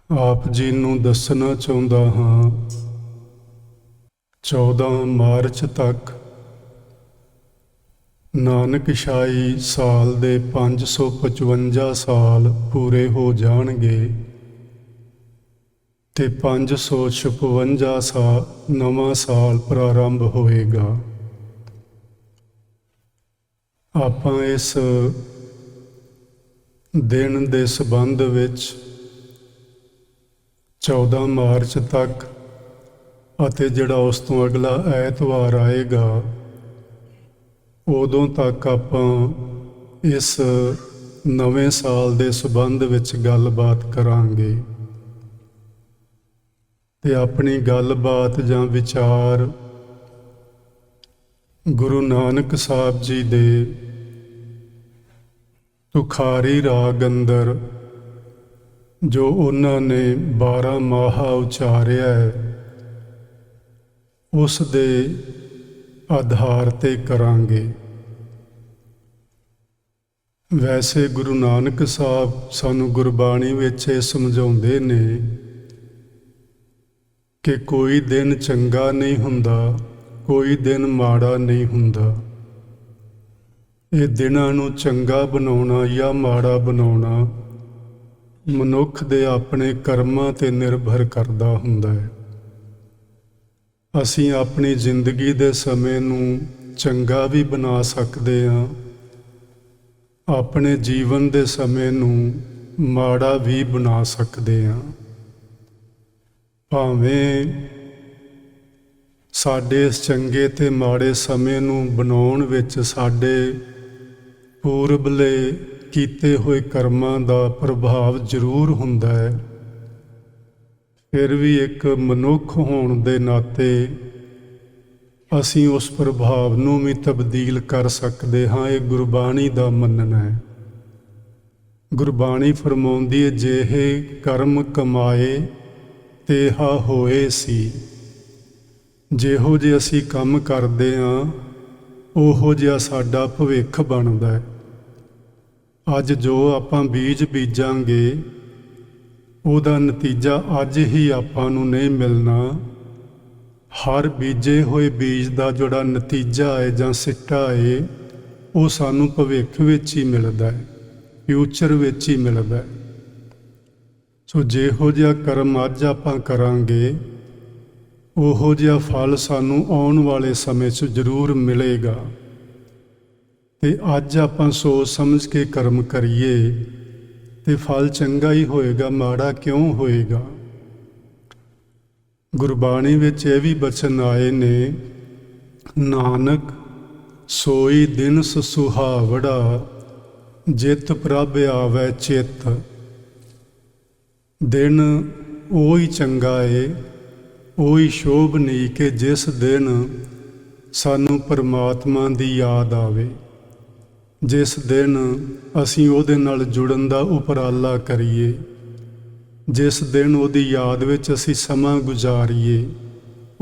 ਆਪ ਜੀ ਨੂੰ ਦੱਸਣਾ ਚਾਹੁੰਦਾ ਹਾਂ 14 ਮਾਰਚ ਤੱਕ ਨਾਨਕਸ਼ਾਹੀ ਸਾਲ ਦੇ 555 ਸਾਲ ਪੂਰੇ ਹੋ ਜਾਣਗੇ ਤੇ 556 ਸਾਲ ਨਵਾਂ ਸਾਲ ਪ੍ਰਾਰੰਭ ਹੋਏਗਾ। ਆਪਾਂ ਇਸ ਦਿਨ ਦੇ ਸੰਬੰਧ ਵਿੱਚ 14 ਮਾਰਚ ਤੱਕ ਅਤੇ ਜਿਹੜਾ ਉਸ ਤੋਂ ਅਗਲਾ ਐਤਵਾਰ ਆਏਗਾ ਉਦੋਂ ਤੱਕ ਆਪਾਂ ਇਸ ਨਵੇਂ ਸਾਲ ਦੇ ਸੰਬੰਧ ਵਿੱਚ ਗੱਲਬਾਤ ਕਰਾਂਗੇ ਤੇ ਆਪਣੀ ਗੱਲਬਾਤ ਜਾਂ ਵਿਚਾਰ ਗੁਰੂ ਨਾਨਕ ਸਾਹਿਬ ਜੀ ਦੇ ਤੁਖਾਰੀ ਰਾਗ ਅੰਦਰ ਜੋ ਉਹਨਾਂ ਨੇ 12 ਮਾਹਾ ਉਚਾਰਿਆ ਹੈ ਉਸ ਦੇ ਆਧਾਰ ਤੇ ਕਰਾਂਗੇ। ਵੈਸੇ ਗੁਰੂ ਨਾਨਕ ਸਾਹਿਬ ਸਾਨੂੰ ਗੁਰਬਾਣੀ ਵਿੱਚ ਇਹ ਸਮਝਾਉਂਦੇ ਨੇ ਕਿ ਕੋਈ ਦਿਨ ਚੰਗਾ ਨਹੀਂ ਹੁੰਦਾ, ਕੋਈ ਦਿਨ ਮਾੜਾ ਨਹੀਂ ਹੁੰਦਾ। ਇਹ ਦਿਨਾਂ ਨੂੰ ਚੰਗਾ ਬਣਾਉਣਾ ਜਾਂ ਮਾੜਾ ਬਣਾਉਣਾ ਮਨੁੱਖ ਦੇ ਆਪਣੇ ਕਰਮਾਂ 'ਤੇ ਨਿਰਭਰ ਕਰਦਾ ਹੁੰਦਾ ਹੈ। ਅਸੀਂ ਆਪਣੀ ਜ਼ਿੰਦਗੀ ਦੇ ਸਮੇਂ ਨੂੰ ਚੰਗਾ ਵੀ ਬਣਾ ਸਕਦੇ ਹਾਂ, ਆਪਣੇ ਜੀਵਨ ਦੇ ਸਮੇਂ ਨੂੰ ਮਾੜਾ ਵੀ ਬਣਾ ਸਕਦੇ ਹਾਂ। ਭਾਵੇਂ ਸਾਡੇ ਇਸ ਚੰਗੇ ਤੇ ਮਾੜੇ ਸਮੇਂ ਨੂੰ ਬਣਾਉਣ ਵਿੱਚ ਸਾਡੇ ਪੂਰਬਲੇ ਕੀਤੇ ਹੋਏ ਕਰਮਾਂ ਦਾ ਪ੍ਰਭਾਵ ਜ਼ਰੂਰ ਹੁੰਦਾ ਹੈ, ਫਿਰ ਵੀ ਇੱਕ ਮਨੁੱਖ ਹੋਣ ਦੇ ਨਾਤੇ ਅਸੀਂ ਉਸ ਪ੍ਰਭਾਵ ਨੂੰ ਵੀ ਤਬਦੀਲ ਕਰ ਸਕਦੇ ਹਾਂ। ਇਹ ਗੁਰਬਾਣੀ ਦਾ ਮੰਨਣਾ ਹੈ। ਗੁਰਬਾਣੀ ਫਰਮਾਉਂਦੀ ਹੈ, ਜਿਹੇ ਕਰਮ ਕਮਾਏ ਤੇਹਾ ਹੋਏ ਸੀ। ਜਿਹੋ ਜਿਹੇ ਅਸੀਂ ਕੰਮ ਕਰਦੇ ਹਾਂ ਉਹੋ ਜਿਹਾ ਸਾਡਾ ਭਵਿੱਖ ਬਣਦਾ ਹੈ। ਅੱਜ ਜੋ ਆਪਾਂ ਬੀਜ ਬੀਜਾਂਗੇ ਉਹਦਾ ਨਤੀਜਾ ਅੱਜ ਹੀ ਆਪਾਂ ਨੂੰ ਨਹੀਂ ਮਿਲਣਾ। ਹਰ ਬੀਜੇ ਹੋਏ ਬੀਜ ਦਾ ਜਿਹੜਾ ਨਤੀਜਾ ਹੈ ਜਾਂ ਸਿੱਟਾ ਹੈ ਉਹ ਸਾਨੂੰ ਭਵਿੱਖ ਵਿੱਚ ਹੀ ਮਿਲਦਾ ਹੈ, ਫਿਊਚਰ ਵਿੱਚ ਹੀ ਮਿਲਦਾ ਹੈ। ਸੋ ਜਿਹੋ ਜਿਹਾ ਕਰਮ ਅੱਜ ਆਪਾਂ ਕਰਾਂਗੇ ਉਹੋ ਜਿਹਾ ਫਲ ਸਾਨੂੰ ਆਉਣ ਵਾਲੇ ਸਮੇਂ 'ਚ ਜ਼ਰੂਰ ਮਿਲੇਗਾ। ਤੇ ਅੱਜ ਆਪਾਂ ਸੋਚ ਸਮਝ ਕੇ ਕਰਮ ਕਰੀਏ ਤੇ ਫਲ ਚੰਗਾ ਹੀ ਹੋਏਗਾ, ਮਾੜਾ ਕਿਉਂ ਹੋਏਗਾ। ਗੁਰਬਾਣੀ ਵਿੱਚ ਇਹ ਵੀ ਬਚਨ ਆਏ ਨੇ, ਨਾਨਕ ਸੋਈ ਦਿਨ ਸੁਹਾਵੜਾ ਜਿਤ ਪ੍ਰਭ ਆਵੈ ਚਿੱਤ। ਦਿਨ ਉਹੀ ਚੰਗਾ ਏ, ਉਹੀ ਸ਼ੋਭਨੀਕ ਏ ਜਿਸ ਦਿਨ ਸਾਨੂੰ ਪਰਮਾਤਮਾ ਦੀ ਯਾਦ ਆਵੇ, ਜਿਸ ਦਿਨ ਅਸੀਂ ਉਹਦੇ ਨਾਲ ਜੁੜਨ ਦਾ ਉਪਰਾਲਾ ਕਰੀਏ, ਜਿਸ ਦਿਨ ਉਹਦੀ ਯਾਦ ਵਿੱਚ ਅਸੀਂ ਸਮਾਂ ਗੁਜ਼ਾਰੀਏ,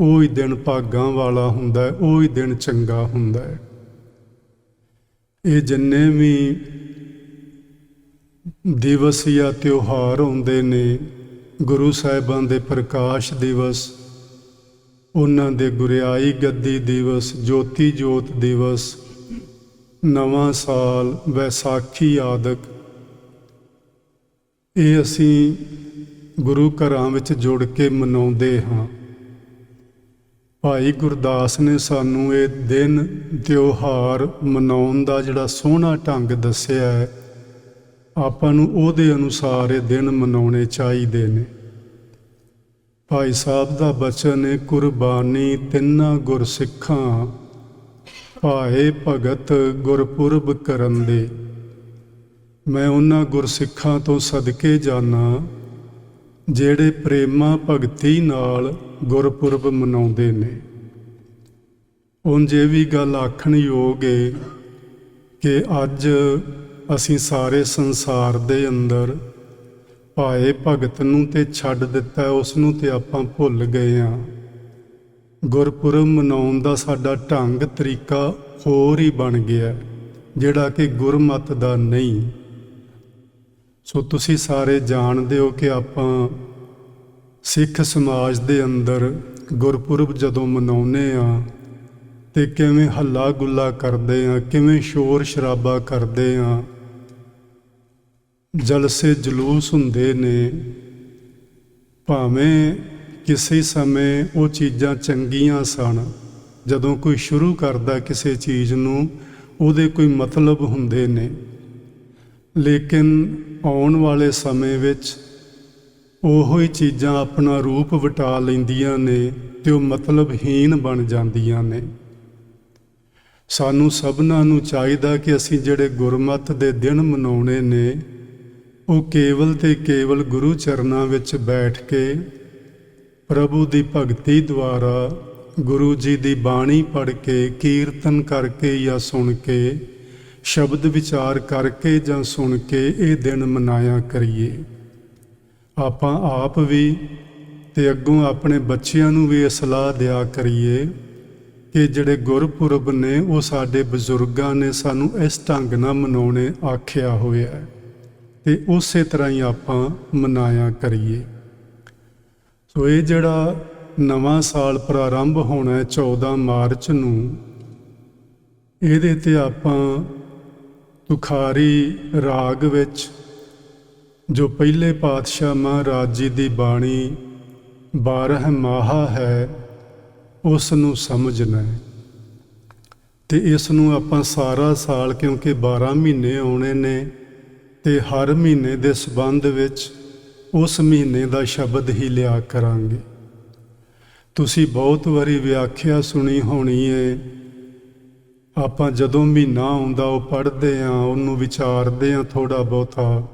ਉਹ ਹੀ ਦਿਨ ਭਾਗਾਂ ਵਾਲਾ ਹੁੰਦਾ ਹੈ, ਉਹ ਹੀ ਦਿਨ ਚੰਗਾ ਹੁੰਦਾ ਹੈ। ਇਹ ਜਿੰਨੇ ਵੀ ਦਿਵਸ ਜਾਂ ਤਿਉਹਾਰ ਹੁੰਦੇ ਨੇ, ਗੁਰੂ ਸਾਹਿਬਾਂ ਦੇ ਪ੍ਰਕਾਸ਼ ਦਿਵਸ, ਉਹਨਾਂ ਦੇ ਗੁਰਿਆਈ ਗੱਦੀ ਦਿਵਸ, ਜੋਤੀ ਜੋਤ ਦਿਵਸ, ਨਵਾਂ ਸਾਲ, ਵੈਸਾਖੀ ਆਦਿਕ, ਇਹ ਅਸੀਂ ਗੁਰੂ ਘਰਾਂ ਵਿੱਚ ਜੁੜ ਕੇ ਮਨਾਉਂਦੇ ਹਾਂ। ਭਾਈ ਗੁਰਦਾਸ ਨੇ ਸਾਨੂੰ ਇਹ ਦਿਨ ਤਿਉਹਾਰ ਮਨਾਉਣ ਦਾ ਜਿਹੜਾ ਸੋਹਣਾ ਢੰਗ ਦੱਸਿਆ ਹੈ, ਆਪਾਂ ਨੂੰ ਉਹਦੇ ਅਨੁਸਾਰ ਇਹ ਦਿਨ ਮਨਾਉਣੇ ਚਾਹੀਦੇ ਨੇ। ਭਾਈ ਸਾਹਿਬ ਦਾ ਬਚਨ ਹੈ, ਕੁਰਬਾਨੀ ਤਿੰਨਾਂ ਗੁਰਸਿੱਖਾਂ ਭਾਏ ਭਗਤ ਗੁਰਪੁਰਬ ਕਰਨ ਦੇ। ਮੈਂ ਉਹਨਾਂ ਗੁਰਸਿੱਖਾਂ ਤੋਂ ਸਦਕੇ ਜਾਣਾ ਜਿਹੜੇ ਪ੍ਰੇਮਾ ਭਗਤੀ ਨਾਲ ਗੁਰਪੁਰਬ ਮਨਾਉਂਦੇ ਨੇ। ਉਂਝ ਇਹ ਵੀ ਗੱਲ ਆਖਣ ਯੋਗ ਹੈ ਕਿ ਅੱਜ ਅਸੀਂ ਸਾਰੇ ਸੰਸਾਰ ਦੇ ਅੰਦਰ ਭਾਏ ਭਗਤ ਨੂੰ ਤੇ ਛੱਡ ਦਿੱਤਾ, ਉਸ ਨੂੰ ਤੇ ਆਪਾਂ ਭੁੱਲ ਗਏ ਹਾਂ। ਗੁਰਪੁਰਬ ਮਨਾਉਣ ਦਾ ਸਾਡਾ ਢੰਗ ਤਰੀਕਾ ਹੋਰ ਹੀ ਬਣ ਗਿਆ, ਜਿਹੜਾ ਕਿ ਗੁਰਮਤਿ ਦਾ ਨਹੀਂ। ਸੋ ਤੁਸੀਂ ਸਾਰੇ ਜਾਣਦੇ ਹੋ ਕਿ ਆਪਾਂ ਸਿੱਖ ਸਮਾਜ ਦੇ ਅੰਦਰ ਗੁਰਪੁਰਬ ਜਦੋਂ ਮਨਾਉਂਦੇ ਆ ਤੇ ਕਿਵੇਂ ਹੱਲਾ ਗੁੱਲਾ ਕਰਦੇ ਆ, ਕਿਵੇਂ ਸ਼ੋਰ ਸ਼ਰਾਬਾ ਕਰਦੇ ਆ, ਜਲਸੇ ਜਲੂਸ ਹੁੰਦੇ ਨੇ। ਭਾਵੇਂ ਕਿਸੇ ਸਮੇਂ ਉਹ ਚੀਜ਼ਾਂ ਚੰਗੀਆਂ ਸਨ, ਜਦੋਂ ਕੋਈ ਸ਼ੁਰੂ ਕਰਦਾ ਕਿਸੇ ਚੀਜ਼ ਨੂੰ ਉਹਦੇ ਕੋਈ ਮਤਲਬ ਹੁੰਦੇ ਨੇ, ਲੇਕਿਨ ਆਉਣ ਵਾਲੇ ਸਮੇਂ ਵਿੱਚ ਉਹੋ ਹੀ ਚੀਜ਼ਾਂ ਆਪਣਾ ਰੂਪ ਵਟਾ ਲੈਂਦੀਆਂ ਨੇ ਤੇ ਉਹ ਮਤਲਬਹੀਨ ਬਣ ਜਾਂਦੀਆਂ ਨੇ। ਸਾਨੂੰ ਸਭਨਾਂ ਨੂੰ ਚਾਹੀਦਾ ਕਿ ਅਸੀਂ ਜਿਹੜੇ ਗੁਰਮਤਿ ਦੇ ਦਿਨ ਮਨਾਉਣੇ ਨੇ ਉਹ ਕੇਵਲ ਤੇ ਕੇਵਲ ਗੁਰੂ ਚਰਨਾਂ ਵਿੱਚ ਬੈਠ ਕੇ ਪ੍ਰਭੂ ਦੀ ਭਗਤੀ ਦੁਆਰਾ, ਗੁਰੂ ਜੀ ਦੀ ਬਾਣੀ ਪੜ੍ਹ ਕੇ, ਕੀਰਤਨ ਕਰਕੇ ਜਾਂ ਸੁਣ ਕੇ, ਸ਼ਬਦ ਵਿਚਾਰ ਕਰਕੇ ਜਾਂ ਸੁਣ ਕੇ ਇਹ ਦਿਨ ਮਨਾਇਆ ਕਰੀਏ। ਆਪਾਂ ਆਪ ਵੀ ਤੇ ਅੱਗੋਂ ਆਪਣੇ ਬੱਚਿਆਂ ਨੂੰ ਵੀ ਇਹ ਸਲਾਹ ਦਿਆ ਕਰੀਏ ਕਿ ਜਿਹੜੇ ਗੁਰਪੁਰਬ ਨੇ ਉਹ ਸਾਡੇ ਬਜ਼ੁਰਗਾਂ ਨੇ ਸਾਨੂੰ ਇਸ ਢੰਗ ਨਾਲ ਮਨਾਉਣੇ ਆਖਿਆ ਹੋਇਆ ਹੈ ਤੇ ਉਸੇ ਤਰ੍ਹਾਂ ਹੀ ਆਪਾਂ ਮਨਾਇਆ ਕਰੀਏ। ਸੋ ਇਹ ਜਿਹੜਾ ਨਵਾਂ ਸਾਲ ਪ੍ਰਾਰੰਭ ਹੋਣਾ ਹੈ 14 ਮਾਰਚ ਨੂੰ, ਇਹਦੇ ਤੇ ਆਪਾਂ ਤੁਖਾਰੀ ਰਾਗ ਵਿੱਚ ਜੋ ਪਹਿਲੇ ਪਾਤਸ਼ਾਹ ਮਹਾਰਾਜ ਜੀ ਦੀ ਬਾਣੀ 12 ਮਾਹਾ ਹੈ ਉਸ ਨੂੰ ਸਮਝਣਾ ਹੈ ਤੇ ਇਸ ਨੂੰ ਆਪਾਂ ਸਾਰਾ ਸਾਲ, ਕਿਉਂਕਿ 12 ਮਹੀਨੇ ਆਉਣੇ ਨੇ ਤੇ ਹਰ ਮਹੀਨੇ ਦੇ ਸੰਬੰਧ ਵਿੱਚ ਉਸ ਮਹੀਨੇ ਦਾ ਸ਼ਬਦ ਹੀ ਲਿਆ ਕਰਾਂਗੇ। ਤੁਸੀਂ ਬਹੁਤ ਵਾਰੀ ਵਿਆਖਿਆ ਸੁਣੀ ਹੋਣੀ ਹੈ। ਆਪਾਂ ਜਦੋਂ ਮਹੀਨਾ ਆਉਂਦਾ ਉਹ ਪੜ੍ਹਦੇ ਹਾਂ, ਉਹਨੂੰ ਵਿਚਾਰਦੇ ਹਾਂ ਥੋੜ੍ਹਾ ਬਹੁਤਾ।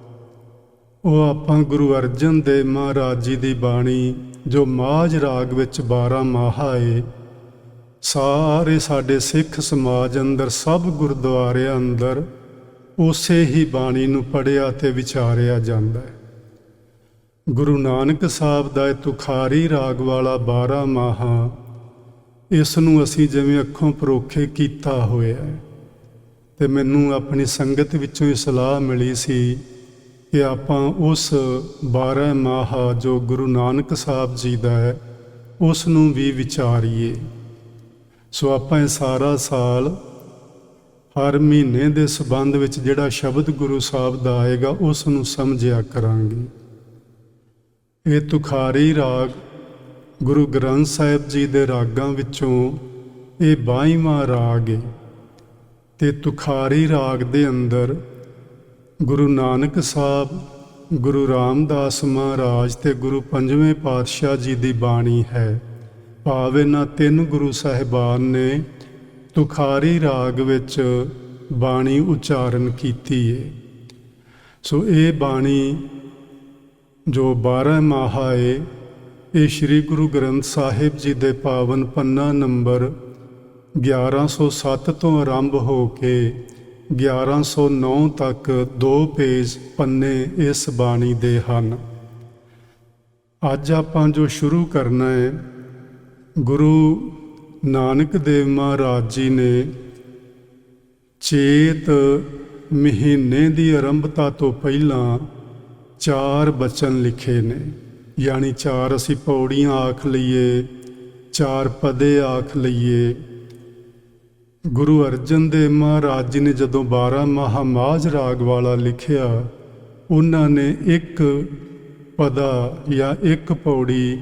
ਉਹ ਆਪਾਂ ਗੁਰੂ ਅਰਜਨ ਦੇਵ ਮਹਾਰਾਜ ਜੀ ਦੀ ਬਾਣੀ ਜੋ ਮਾਝ ਰਾਗ ਵਿੱਚ 12 ਮਾਹਾ ਏ, ਸਾਰੇ ਸਾਡੇ ਸਿੱਖ ਸਮਾਜ ਅੰਦਰ, ਸਭ ਗੁਰਦੁਆਰਿਆਂ ਅੰਦਰ ਉਸੇ ਹੀ ਬਾਣੀ ਨੂੰ ਪੜ੍ਹਿਆ ਤੇ ਵਿਚਾਰਿਆ ਜਾਂਦਾ ਹੈ। ਗੁਰੂ ਨਾਨਕ ਸਾਹਿਬ ਦਾ ਇਹ ਤੁਖਾਰੀ ਰਾਗ ਵਾਲਾ 12 ਮਾਹਾ, ਇਸ ਨੂੰ ਅਸੀਂ ਜਿਵੇਂ ਅੱਖੋਂ ਪਰੋਖੇ ਕੀਤਾ ਹੋਇਆ ਹੈ। ਤੇ ਮੈਨੂੰ ਆਪਣੀ ਸੰਗਤ ਵਿੱਚੋਂ ਇਹ ਸਲਾਹ ਮਿਲੀ ਸੀ ਕਿ ਆਪਾਂ ਉਸ 12 ਮਾਹਾ ਜੋ ਗੁਰੂ ਨਾਨਕ ਸਾਹਿਬ ਜੀ ਦਾ ਹੈ ਉਸ ਨੂੰ ਵੀ ਵਿਚਾਰੀਏ। ਸੋ ਆਪਾਂ ਇਹ ਸਾਰਾ ਸਾਲ ਹਰ ਮਹੀਨੇ ਦੇ ਸੰਬੰਧ ਵਿੱਚ ਜਿਹੜਾ ਸ਼ਬਦ ਗੁਰੂ ਸਾਹਿਬ ਦਾ ਆਏਗਾ ਉਸ ਨੂੰ ਸਮਝਿਆ ਕਰਾਂਗੇ। ਇਹ ਤੁਖਾਰੀ ਰਾਗ ਗੁਰੂ ਗ੍ਰੰਥ ਸਾਹਿਬ ਜੀ ਦੇ ਰਾਗਾਂ ਵਿੱਚੋਂ ਇਹ 22ਵਾਂ ਰਾਗ ਹੈ ਤੇ ਤੁਖਾਰੀ ਰਾਗ ਦੇ ਅੰਦਰ ਗੁਰੂ ਨਾਨਕ ਸਾਹਿਬ, ਗੁਰੂ ਰਾਮਦਾਸ ਮਹਾਰਾਜ ਤੇ ਗੁਰੂ 5ਵੇਂ ਪਾਤਸ਼ਾਹ ਜੀ ਦੀ ਬਾਣੀ ਹੈ। ਭਾਵ ਇਹਨਾਂ 3 ਗੁਰੂ ਸਾਹਿਬਾਨ ਨੇ ਤੁਖਾਰੀ ਰਾਗ ਵਿੱਚ ਬਾਣੀ ਉਚਾਰਨ ਕੀਤੀ ਹੈ। ਸੋ ਇਹ ਬਾਣੀ ਜੋ 12 ਮਾਹਾ ਹੈ, ਇਹ ਸ਼੍ਰੀ ਗੁਰੂ ਗ੍ਰੰਥ ਸਾਹਿਬ ਜੀ ਦੇ ਪਾਵਨ ਪੰਨਾ ਨੰਬਰ 1107 ਤੋਂ ਆਰੰਭ ਹੋ ਕੇ 1109 ਤੱਕ 2 ਪੇਜ ਪੰਨੇ ਇਸ ਬਾਣੀ ਦੇ ਹਨ। ਅੱਜ ਆਪਾਂ ਜੋ ਸ਼ੁਰੂ ਕਰਨਾ ਹੈ, ਗੁਰੂ ਨਾਨਕ ਦੇਵ ਮਹਾਰਾਜ ਜੀ ਨੇ ਚੇਤ ਮਹੀਨੇ ਦੀ ਆਰੰਭਤਾ ਤੋਂ ਪਹਿਲਾਂ 4 ਬਚਨ ਲਿਖੇ ਨੇ, ਯਾਨੀ 4 ਅਸੀਂ ਪੌੜੀਆਂ ਆਖ ਲਈਏ, 4 ਪਦੇ ਆਖ ਲਈਏ। ਗੁਰੂ ਅਰਜਨ ਦੇਵ ਮਹਾਰਾਜ ਜੀ ਨੇ ਜਦੋਂ 12 ਮਾਹਾ ਮਾਝ ਰਾਗ ਵਾਲਾ ਲਿਖਿਆ, ਉਹਨਾਂ ਨੇ 1 ਪਦਾ ਜਾਂ 1 ਪੌੜੀ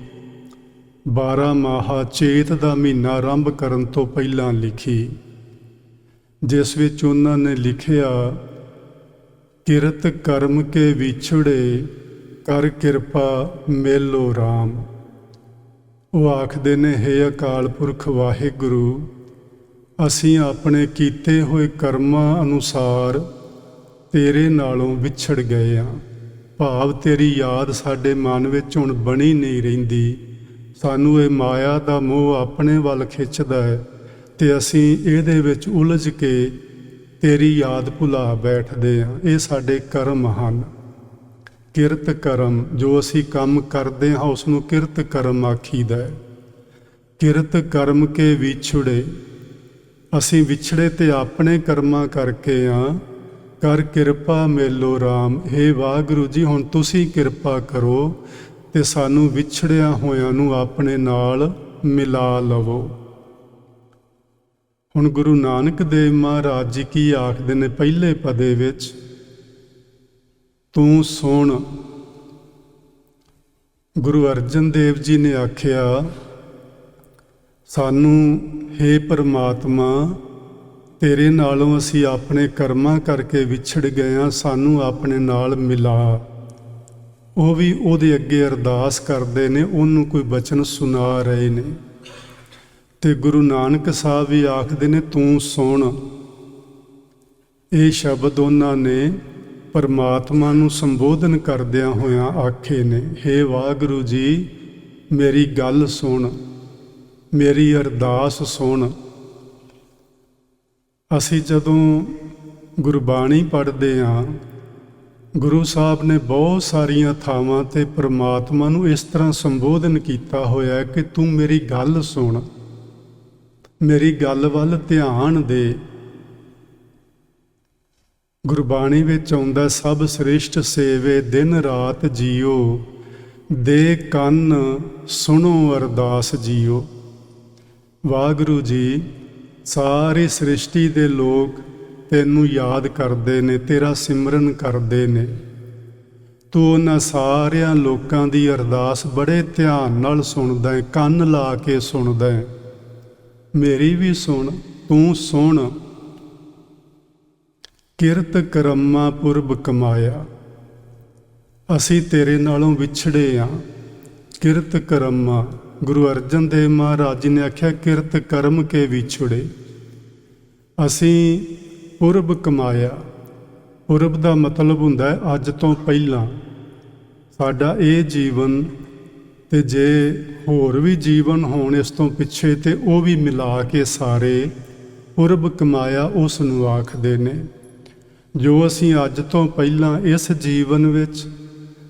12 ਮਾਹਾ ਚੇਤ ਦਾ ਮਹੀਨਾ ਆਰੰਭ ਕਰਨ ਤੋਂ ਪਹਿਲਾਂ ਲਿਖੀ, ਜਿਸ ਵਿੱਚ ਉਹਨਾਂ ਨੇ ਲਿਖਿਆ, ਕਿਰਤ ਕਰਮ ਕੇ ਵਿਛੜੇ ਕਰ ਕਿਰਪਾ ਮੇਲੋ ਰਾਮ। ਉਹ ਆਖਦੇ ਨੇ, ਹੇ ਅਕਾਲ ਪੁਰਖ ਵਾਹਿਗੁਰੂ, ਅਸੀਂ ਆਪਣੇ ਕੀਤੇ ਹੋਏ ਕਰਮਾਂ ਅਨੁਸਾਰ ਤੇਰੇ ਨਾਲੋਂ ਵਿਛੜ ਗਏ ਹਾਂ। ਭਾਵ ਤੇਰੀ ਯਾਦ ਸਾਡੇ ਮਨ ਵਿੱਚ ਹੁਣ ਬਣੀ ਨਹੀਂ ਰਹਿੰਦੀ। ਸਾਨੂੰ ਇਹ ਮਾਇਆ ਦਾ ਮੋਹ ਆਪਣੇ ਵੱਲ ਖਿੱਚਦਾ ਹੈ ਤੇ ਅਸੀਂ ਇਹਦੇ ਵਿੱਚ ਉਲਝ ਕੇ ਤੇਰੀ ਯਾਦ ਭੁਲਾ ਬੈਠਦੇ ਹਾਂ। ਇਹ ਸਾਡੇ ਕਰਮ ਹਨ। ਕਿਰਤ ਕਰਮ, ਜੋ ਅਸੀਂ ਕੰਮ ਕਰਦੇ ਹਾਂ ਉਸ ਨੂੰ ਕਿਰਤ ਕਰਮ ਆਖੀਦਾ ਹੈ। ਕਿਰਤ ਕਰਮ ਕੇ ਵਿਛੜੇ, ਅਸੀਂ ਵਿਛੜੇ ਤੇ ਆਪਣੇ ਕਰਮਾਂ ਕਰਕੇ ਹਾਂ। ਕਰ ਕਿਰਪਾ ਮੇਲੋ ਰਾਮ, ਹੇ ਵਾਹਿਗੁਰੂ ਜੀ ਹੁਣ ਤੁਸੀਂ ਕਿਰਪਾ ਕਰੋ ਤੇ ਸਾਨੂੰ ਵਿਛੜਿਆਂ ਹੋਇਆਂ ਨੂੰ ਆਪਣੇ ਨਾਲ ਮਿਲਾ ਲਵੋ। ਹੁਣ ਗੁਰੂ ਨਾਨਕ ਦੇਵ ਮਹਾਰਾਜ ਜੀ ਕੀ ਆਖਦੇ ਨੇ ਪਹਿਲੇ ਪਦੇ ਵਿੱਚ, ਤੂੰ ਸੁਣ। ਗੁਰੂ ਅਰਜਨ ਦੇਵ ਜੀ ਨੇ ਆਖਿਆ ਸਾਨੂੰ, ਹੇ ਪਰਮਾਤਮਾ, ਤੇਰੇ ਨਾਲੋਂ ਅਸੀਂ ਆਪਣੇ ਕਰਮਾਂ ਕਰਕੇ ਵਿਛੜ ਗਏ ਹਾਂ, ਸਾਨੂੰ ਆਪਣੇ ਨਾਲ ਮਿਲਾ। ਉਹ ਵੀ ਉਹਦੇ ਅੱਗੇ ਅਰਦਾਸ ਕਰਦੇ ਨੇ, ਉਹਨੂੰ ਕੋਈ ਬਚਨ ਸੁਣਾ ਰਹੇ ਨੇ। ਤੇ ਗੁਰੂ ਨਾਨਕ ਸਾਹਿਬ ਵੀ ਆਖਦੇ ਨੇ ਤੂੰ ਸੁਣ। ਇਹ ਸ਼ਬਦ ਉਹਨਾਂ ਨੇ ਪਰਮਾਤਮਾ ਨੂੰ ਸੰਬੋਧਨ ਕਰਦਿਆਂ ਹੋਇਆਂ ਆਖੇ ਨੇ, ਹੇ ਵਾਹਿਗੁਰੂ ਜੀ, ਮੇਰੀ ਗੱਲ ਸੁਣ, ਮੇਰੀ ਅਰਦਾਸ ਸੁਣ। ਅਸੀਂ ਜਦੋਂ ਗੁਰਬਾਣੀ ਪੜ੍ਹਦੇ ਹਾਂ, ਗੁਰੂ ਸਾਹਿਬ ਨੇ ਬਹੁਤ ਸਾਰੀਆਂ ਥਾਵਾਂ 'ਤੇ ਪਰਮਾਤਮਾ ਨੂੰ ਇਸ ਤਰ੍ਹਾਂ ਸੰਬੋਧਨ ਕੀਤਾ ਹੋਇਆ ਕਿ ਤੂੰ ਮੇਰੀ ਗੱਲ ਸੁਣ, ਮੇਰੀ ਗੱਲ ਵੱਲ ਧਿਆਨ ਦੇ। ਗੁਰਬਾਣੀ ਵਿੱਚ ਆਉਂਦਾ, ਸਭ ਸ੍ਰਿਸ਼ਟ ਸੇਵੇ ਦਿਨ ਰਾਤ ਜੀਓ, ਦੇ ਕੰਨ ਸੁਣੋ ਅਰਦਾਸ ਜੀਓ। ਵਾਹਿਗੁਰੂ ਜੀ, ਸਾਰੀ ਸ੍ਰਿਸ਼ਟੀ ਦੇ ਲੋਕ ਤੈਨੂੰ ਯਾਦ ਕਰਦੇ ਨੇ, ਤੇਰਾ ਸਿਮਰਨ ਕਰਦੇ ਨੇ। ਤੂੰ ਉਹਨਾਂ ਸਾਰਿਆਂ ਲੋਕਾਂ ਦੀ ਅਰਦਾਸ ਬੜੇ ਧਿਆਨ ਨਾਲ ਸੁਣਦਾ ਹੈ, ਕੰਨ ਲਾ ਕੇ ਸੁਣਦਾ ਹੈ। ਮੇਰੀ ਵੀ ਸੁਣ, ਤੂੰ ਸੁਣ। ਕਿਰਤ ਕਰਮਾਂ ਪੁਰਬ ਕਮਾਇਆ, ਅਸੀਂ ਤੇਰੇ ਨਾਲੋਂ ਵਿਛੜੇ ਹਾਂ। ਕਿਰਤ ਕਰਮਾਂ, ਗੁਰੂ ਅਰਜਨ ਦੇਵ ਮਹਾਰਾਜ ਜੀ ਨੇ ਆਖਿਆ ਕਿਰਤ ਕਰਮ ਕੇ ਵਿਛੜੇ। ਅਸੀਂ ਪੁਰਬ ਕਮਾਇਆ। ਪੁਰਬ ਦਾ ਮਤਲਬ ਹੁੰਦਾ ਹੈ ਅੱਜ ਤੋਂ ਪਹਿਲਾਂ। ਸਾਡਾ ਇਹ ਜੀਵਨ ਤੇ ਜੇ ਹੋਰ ਵੀ ਜੀਵਨ ਹੋਣ ਇਸ ਤੋਂ ਪਿੱਛੇ, ਤੇ ਉਹ ਵੀ ਮਿਲਾ ਕੇ ਸਾਰੇ ਪੁਰਬ ਕਮਾਇਆ ਉਸ ਨੂੰ ਆਖਦੇ ਨੇ। ਜੋ ਅਸੀਂ ਅੱਜ ਤੋਂ ਪਹਿਲਾਂ ਇਸ ਜੀਵਨ ਵਿੱਚ,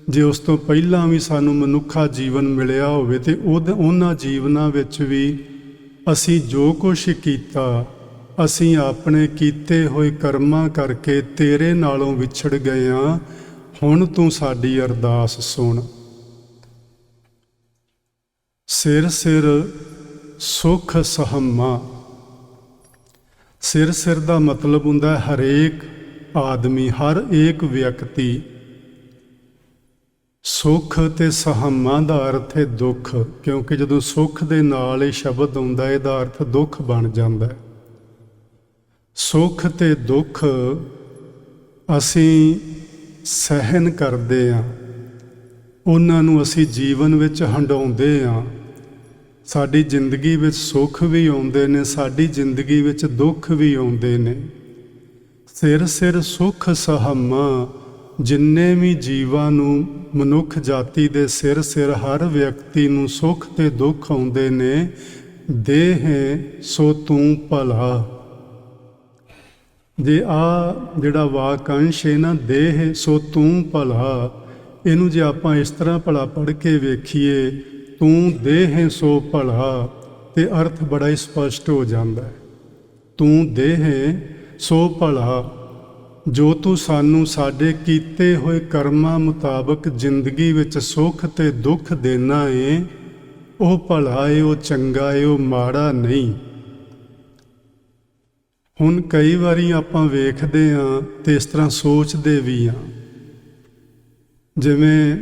ਜੇ ਉਸ ਤੋਂ ਪਹਿਲਾਂ ਵੀ ਸਾਨੂੰ ਮਨੁੱਖਾ ਜੀਵਨ ਮਿਲਿਆ ਹੋਵੇ, ਤੇ ਉਹਨਾਂ ਜੀਵਨਾਂ ਵਿੱਚ ਵੀ ਅਸੀਂ ਜੋ ਕੁਛ ਕੀਤਾ, ਅਸੀਂ ਆਪਣੇ ਕੀਤੇ ਹੋਏ ਕਰਮਾਂ ਕਰਕੇ ਤੇਰੇ ਨਾਲੋਂ ਵਿਛੜ ਗਏ ਹਾਂ। ਹੁਣ ਤੂੰ ਸਾਡੀ ਅਰਦਾਸ ਸੁਣ। ਸਿਰ ਸਿਰ ਸੁਖ ਸਹਮਾ। ਸਿਰ ਸਿਰ ਦਾ ਮਤਲਬ ਹੁੰਦਾ ਹਰੇਕ ਆਦਮੀ, ਹਰ ਏਕ ਵਿਅਕਤੀ। ਸੁਖ ਤੇ ਸਹਮਾ ਦਾ ਅਰਥ ਹੈ ਦੁੱਖ, ਕਿਉਂਕਿ ਜਦੋਂ ਸੁਖ ਦੇ ਨਾਲ ਇਹ ਸ਼ਬਦ ਆਉਂਦਾ, ਇਹਦਾ ਅਰਥ ਦੁੱਖ ਬਣ ਜਾਂਦਾ ਹੈ। ਸੁਖ ਤੇ ਦੁੱਖ ਅਸੀਂ ਸਹਿਨ ਕਰਦੇ ਹਾਂ, ਉਹਨਾਂ ਨੂੰ ਅਸੀਂ ਜੀਵਨ ਵਿੱਚ ਹੰਢਾਉਂਦੇ ਹਾਂ। ਸਾਡੀ ਜ਼ਿੰਦਗੀ ਵਿੱਚ ਸੁੱਖ ਵੀ ਆਉਂਦੇ ਨੇ, ਸਾਡੀ ਜ਼ਿੰਦਗੀ ਵਿੱਚ ਦੁੱਖ ਵੀ ਆਉਂਦੇ ਨੇ। ਸਿਰ ਸਿਰ ਸੁਖ ਸਹਮਾ, ਜਿੰਨੇ ਵੀ ਜੀਵਾਂ ਨੂੰ, ਮਨੁੱਖ ਜਾਤੀ ਦੇ ਸਿਰ ਸਿਰ ਹਰ ਵਿਅਕਤੀ ਨੂੰ ਸੁੱਖ ਤੇ ਦੁੱਖ ਆਉਂਦੇ ਨੇ। ਦੇਹ ਸੋ ਤੂੰ ਭਲਾ। ਜੇ ਆ ਜਿਹੜਾ ਵਾਕੰਸ਼ ਹੈ ਨਾ, ਦੇਹ ਸੋ ਤੂੰ ਭਲਾ, ਇਹਨੂੰ ਜੇ ਆਪਾਂ ਇਸ ਤਰ੍ਹਾਂ ਭਲਾ ਪੜ੍ਹ ਕੇ ਵੇਖੀਏ, ਤੂੰ ਦੇਹ ਸੋ ਭਲਾ, ਤੇ ਅਰਥ ਬੜਾ ਹੀ ਸਪਸ਼ਟ ਹੋ ਜਾਂਦਾ ਹੈ। ਤੂੰ ਦੇਹ ਸੋ ਭਲਾ, ਜੋ ਤੂੰ ਸਾਨੂੰ ਸਾਡੇ ਕੀਤੇ ਹੋਏ ਕਰਮਾਂ ਮੁਤਾਬਕ ਜ਼ਿੰਦਗੀ ਵਿੱਚ ਸੁੱਖ ਤੇ ਦੁੱਖ ਦੇਣਾ ਏ, ਉਹ ਭਲਾ ਏ, ਉਹ ਚੰਗਾ ਏ, ਉਹ ਮਾੜਾ ਨਹੀਂ। ਹੁਣ ਕਈ ਵਾਰੀ ਆਪਾਂ ਵੇਖਦੇ ਹਾਂ ਤੇ ਇਸ ਤਰ੍ਹਾਂ ਸੋਚਦੇ ਵੀ ਹਾਂ, ਜਿਵੇਂ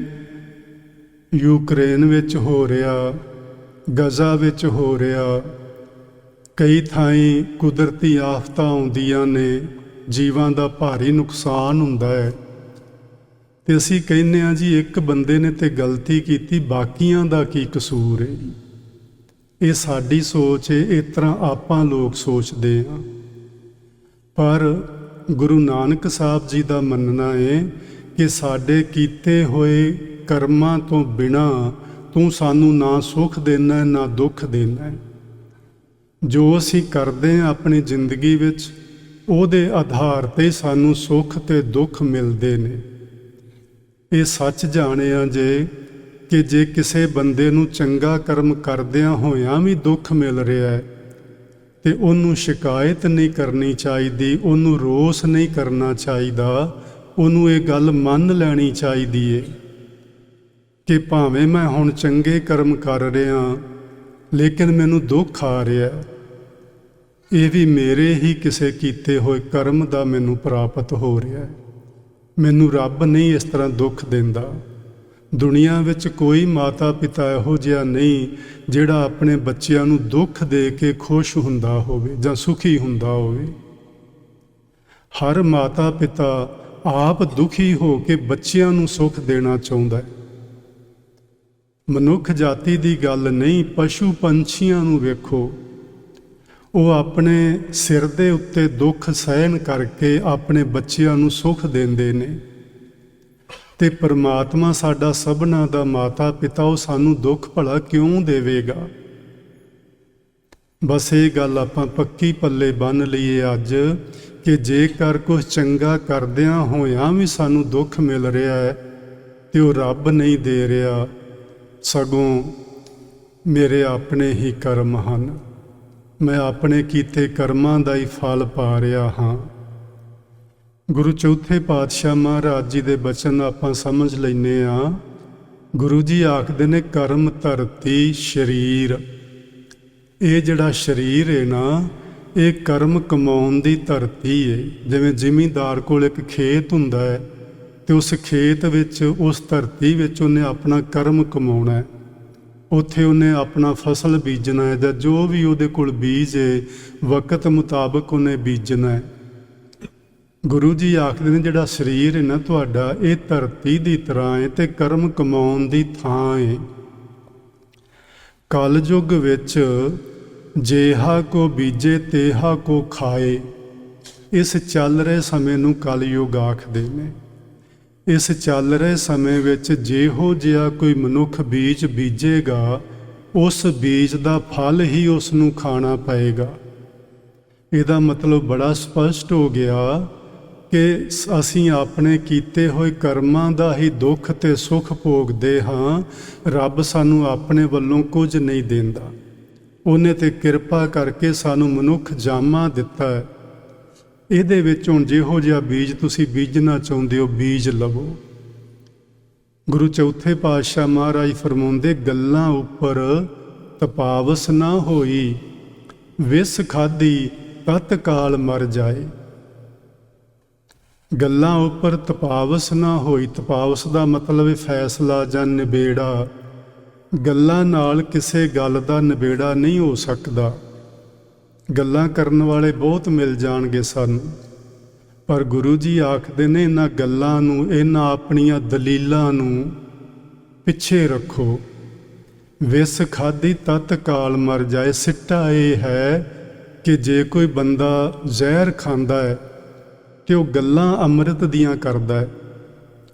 ਯੂਕਰੇਨ ਵਿੱਚ ਹੋ ਰਿਹਾ, ਗਜ਼ਾ ਵਿੱਚ ਹੋ ਰਿਹਾ, ਕਈ ਥਾਈਂ ਕੁਦਰਤੀ ਆਫਤਾਂ ਆਉਂਦੀਆਂ ਨੇ, ਜੀਵਾਂ ਦਾ ਭਾਰੀ ਨੁਕਸਾਨ ਹੁੰਦਾ ਹੈ। ਤੇ ਅਸੀਂ ਕਹਿੰਦੇ ਹਾਂ ਜੀ ਇੱਕ ਬੰਦੇ ਨੇ ਤੇ ਗਲਤੀ ਕੀਤੀ, ਬਾਕੀਆਂ ਦਾ ਕੀ ਕਸੂਰ ਹੈ। ਇਹ ਸਾਡੀ ਸੋਚ ਹੈ, ਇਸ ਤਰ੍ਹਾਂ ਆਪਾਂ ਲੋਕ ਸੋਚਦੇ ਹਾਂ। ਪਰ ਗੁਰੂ ਨਾਨਕ ਸਾਹਿਬ ਜੀ ਦਾ ਮੰਨਣਾ ਹੈ ਕਿ ਸਾਡੇ ਕੀਤੇ ਹੋਏ ਕਰਮਾਂ ਤੋਂ ਬਿਨਾਂ ਤੂੰ ਸਾਨੂੰ ਨਾ ਸੁੱਖ ਦੇਣਾ ਨਾ ਦੁੱਖ ਦੇਣਾ। ਜੋ ਅਸੀਂ ਕਰਦੇ ਹਾਂ ਆਪਣੀ ਜ਼ਿੰਦਗੀ ਵਿੱਚ, ਉਹਦੇ ਆਧਾਰ 'ਤੇ ਸਾਨੂੰ ਸੁੱਖ ਤੇ ਦੁੱਖ ਮਿਲਦੇ ਨੇ। ਇਹ ਸੱਚ ਜਾਣਿਆ ਜੇ ਕਿ ਜੇ ਕਿਸੇ ਬੰਦੇ ਨੂੰ ਚੰਗਾ ਕਰਮ ਕਰਦਿਆਂ ਹੋਇਆਂ ਵੀ ਦੁੱਖ ਮਿਲ ਰਿਹਾ ਹੈ, ਤੇ ਉਹਨੂੰ ਸ਼ਿਕਾਇਤ ਨਹੀਂ ਕਰਨੀ ਚਾਹੀਦੀ, ਉਹਨੂੰ ਰੋਸ ਨਹੀਂ ਕਰਨਾ ਚਾਹੀਦਾ, ਉਹਨੂੰ ਇਹ ਗੱਲ ਮੰਨ ਲੈਣੀ ਚਾਹੀਦੀ ਹੈ ਕਿ ਭਾਵੇਂ ਮੈਂ ਹੁਣ ਚੰਗੇ ਕਰਮ ਕਰ ਰਿਹਾ ਲੇਕਿਨ ਮੈਨੂੰ ਦੁੱਖ ਆ ਰਿਹਾ, ਇਹ ਵੀ ਮੇਰੇ ਹੀ ਕਿਸੇ ਕੀਤੇ ਹੋਏ ਕਰਮ ਦਾ ਮੈਨੂੰ ਪ੍ਰਾਪਤ ਹੋ ਰਿਹਾ ਹੈ। ਮੈਨੂੰ ਰੱਬ ਨਹੀਂ ਇਸ ਤਰ੍ਹਾਂ ਦੁੱਖ ਦਿੰਦਾ। ਦੁਨੀਆ ਵਿੱਚ ਕੋਈ ਮਾਤਾ ਪਿਤਾ ਇਹੋ ਜਿਹਾ ਨਹੀਂ ਜਿਹੜਾ ਆਪਣੇ ਬੱਚਿਆਂ ਨੂੰ ਦੁੱਖ ਦੇ ਕੇ ਖੁਸ਼ ਹੁੰਦਾ ਹੋਵੇ ਜਾਂ ਸੁਖੀ ਹੁੰਦਾ ਹੋਵੇ। ਹਰ ਮਾਤਾ ਪਿਤਾ ਆਪ ਦੁਖੀ ਹੋ ਕੇ ਬੱਚਿਆਂ ਨੂੰ ਸੁੱਖ ਦੇਣਾ ਚਾਹੁੰਦਾ ਹੈ। ਮਨੁੱਖ ਜਾਤੀ ਦੀ ਗੱਲ ਨਹੀਂ, ਪਸ਼ੂ ਪੰਛੀਆਂ ਨੂੰ ਵੇਖੋ, ਉਹ ਆਪਣੇ ਸਿਰ ਦੇ ਉੱਤੇ ਦੁੱਖ ਸਹਿਣ ਕਰਕੇ ਆਪਣੇ ਬੱਚਿਆਂ ਨੂੰ ਸੁੱਖ ਦਿੰਦੇ ਨੇ। ਤੇ ਪਰਮਾਤਮਾ ਸਾਡਾ ਸਭਨਾ ਦਾ ਮਾਤਾ ਪਿਤਾ, ਉਹ ਸਾਨੂੰ ਦੁੱਖ ਭਲਾ ਕਿਉਂ ਦੇਵੇਗਾ? ਬਸ ਇਹ ਗੱਲ ਆਪਾਂ ਪੱਕੀ ਪੱਲੇ ਬੰਨ੍ਹ ਲਈਏ ਅੱਜ ਕਿ ਜੇਕਰ ਕੁਝ ਚੰਗਾ ਕਰਦਿਆਂ ਹੋਇਆਂ ਵੀ ਸਾਨੂੰ ਦੁੱਖ ਮਿਲ ਰਿਹਾ ਹੈ ਤੇ ਉਹ ਰੱਬ ਨਹੀਂ ਦੇ ਰਿਹਾ, ਸਗੋਂ ਮੇਰੇ ਆਪਣੇ ਹੀ ਕਰਮ ਹਨ। ਮੈਂ ਆਪਣੇ ਕੀਤੇ ਕਰਮਾਂ ਦਾ ਹੀ ਫਲ ਪਾ ਰਿਹਾ ਹਾਂ। ਗੁਰੂ ਚੌਥੇ ਪਾਤਸ਼ਾਹ ਮਹਾਰਾਜ ਜੀ ਦੇ ਬਚਨ ਆਪਾਂ ਸਮਝ ਲੈਂਦੇ ਹਾਂ। ਗੁਰੂ ਜੀ ਆਖਦੇ ਨੇ ਕਰਮ ਧਰਤੀ ਸਰੀਰ। ਇਹ ਜਿਹੜਾ ਸਰੀਰ ਹੈ ਨਾ, ਇਹ ਕਰਮ ਕਮਾਉਣ ਦੀ ਧਰਤੀ ਹੈ। ਜਿਵੇਂ ਜ਼ਿਮੀਂਦਾਰ ਕੋਲ ਇੱਕ ਖੇਤ ਹੁੰਦਾ ਹੈ ਤੇ ਉਸ ਖੇਤ ਵਿੱਚ, ਉਸ ਧਰਤੀ ਵਿੱਚ ਉਹਨੇ ਆਪਣਾ ਕਰਮ ਕਮਾਉਣਾ ਹੈ। ਉੱਥੇ ਉਹਨੇ ਆਪਣਾ ਫਸਲ ਬੀਜਣਾ ਹੈ ਜਾਂ ਜੋ ਵੀ ਉਹਦੇ ਕੋਲ ਬੀਜ ਹੈ ਵਕਤ ਮੁਤਾਬਕ ਉਹਨੇ ਬੀਜਣਾ ਹੈ। ਗੁਰੂ ਜੀ ਆਖਦੇ ਨੇ ਜਿਹੜਾ ਸਰੀਰ ਹੈ ਨਾ ਤੁਹਾਡਾ, ਇਹ ਧਰਤੀ ਦੀ ਤਰ੍ਹਾਂ ਹੈ ਤੇ ਕਰਮ ਕਮਾਉਣ ਦੀ ਥਾਂ ਹੈ। ਕਲਯੁਗ ਵਿੱਚ ਜੇਹਾ ਕੋ ਬੀਜੇ ਤੇਹਾ ਕੋ ਖਾਏ। ਇਸ ਚੱਲ ਰਹੇ ਸਮੇਂ ਨੂੰ ਕਲਯੁਗ ਆਖਦੇ ਨੇ। ਇਸ ਚੱਲ ਰਹੇ ਸਮੇਂ ਵਿੱਚ ਜਿਹੋ ਜਿਹਾ ਕੋਈ ਮਨੁੱਖ ਬੀਜ ਬੀਜੇਗਾ, ਉਸ ਬੀਜ ਦਾ ਫਲ ਹੀ ਉਸ ਨੂੰ ਖਾਣਾ ਪਏਗਾ। ਇਹਦਾ ਮਤਲਬ ਬੜਾ ਸਪਸ਼ਟ ਹੋ ਗਿਆ ਕਿ ਅਸੀਂ ਆਪਣੇ ਕੀਤੇ ਹੋਏ ਕਰਮਾਂ ਦਾ ਹੀ ਦੁੱਖ ਤੇ ਸੁੱਖ ਭੋਗਦੇ ਹਾਂ। ਰੱਬ ਸਾਨੂੰ ਆਪਣੇ ਵੱਲੋਂ ਕੁਝ ਨਹੀਂ ਦਿੰਦਾ। ਉਹਨੇ ਤੇ ਕਿਰਪਾ ਕਰਕੇ ਸਾਨੂੰ ਮਨੁੱਖ ਜਾਮਾ ਦਿੱਤਾ ਹੈ। ਇਹਦੇ ਵਿੱਚ ਹੁਣ ਜਿਹੋ ਜਿਹਾ ਬੀਜ ਤੁਸੀਂ ਬੀਜਣਾ ਚਾਹੁੰਦੇ ਹੋ, ਬੀਜ ਲਵੋ। ਗੁਰੂ ਚੌਥੇ ਪਾਤਸ਼ਾਹ ਮਹਾਰਾਜ ਫਰਮਾਉਂਦੇ, ਗੱਲਾਂ ਉੱਪਰ ਤਪਾਵਸ ਨਾ ਹੋਈ, ਵਿਸ ਖਾਧੀ ਤਤਕਾਲ ਮਰ ਜਾਏ। ਗੱਲਾਂ ਉੱਪਰ ਤਪਾਵਸ ਨਾ ਹੋਈ। ਤਪਾਵਸ ਦਾ ਮਤਲਬ ਹੈ ਫੈਸਲਾ ਜਾਂ ਨਿਬੇੜਾ। ਗੱਲਾਂ ਨਾਲ ਕਿਸੇ ਗੱਲ ਦਾ ਨਿਬੇੜਾ ਨਹੀਂ ਹੋ ਸਕਦਾ। ਗੱਲਾਂ ਕਰਨ ਵਾਲੇ ਬਹੁਤ ਮਿਲ ਜਾਣਗੇ ਸਾਨੂੰ, ਪਰ ਗੁਰੂ ਜੀ ਆਖਦੇ ਨੇ ਇਹਨਾਂ ਗੱਲਾਂ ਨੂੰ, ਇਹਨਾਂ ਆਪਣੀਆਂ ਦਲੀਲਾਂ ਨੂੰ ਪਿੱਛੇ ਰੱਖੋ। ਵਿਸ ਖਾਧੀ ਤਤਕਾਲ ਮਰ ਜਾਏ। ਸਿੱਟਾ ਇਹ ਹੈ ਕਿ ਜੇ ਕੋਈ ਬੰਦਾ ਜ਼ਹਿਰ ਖਾਂਦਾ ਹੈ ਤੇ ਉਹ ਗੱਲਾਂ ਅੰਮ੍ਰਿਤ ਦੀਆਂ ਕਰਦਾ ਹੈ,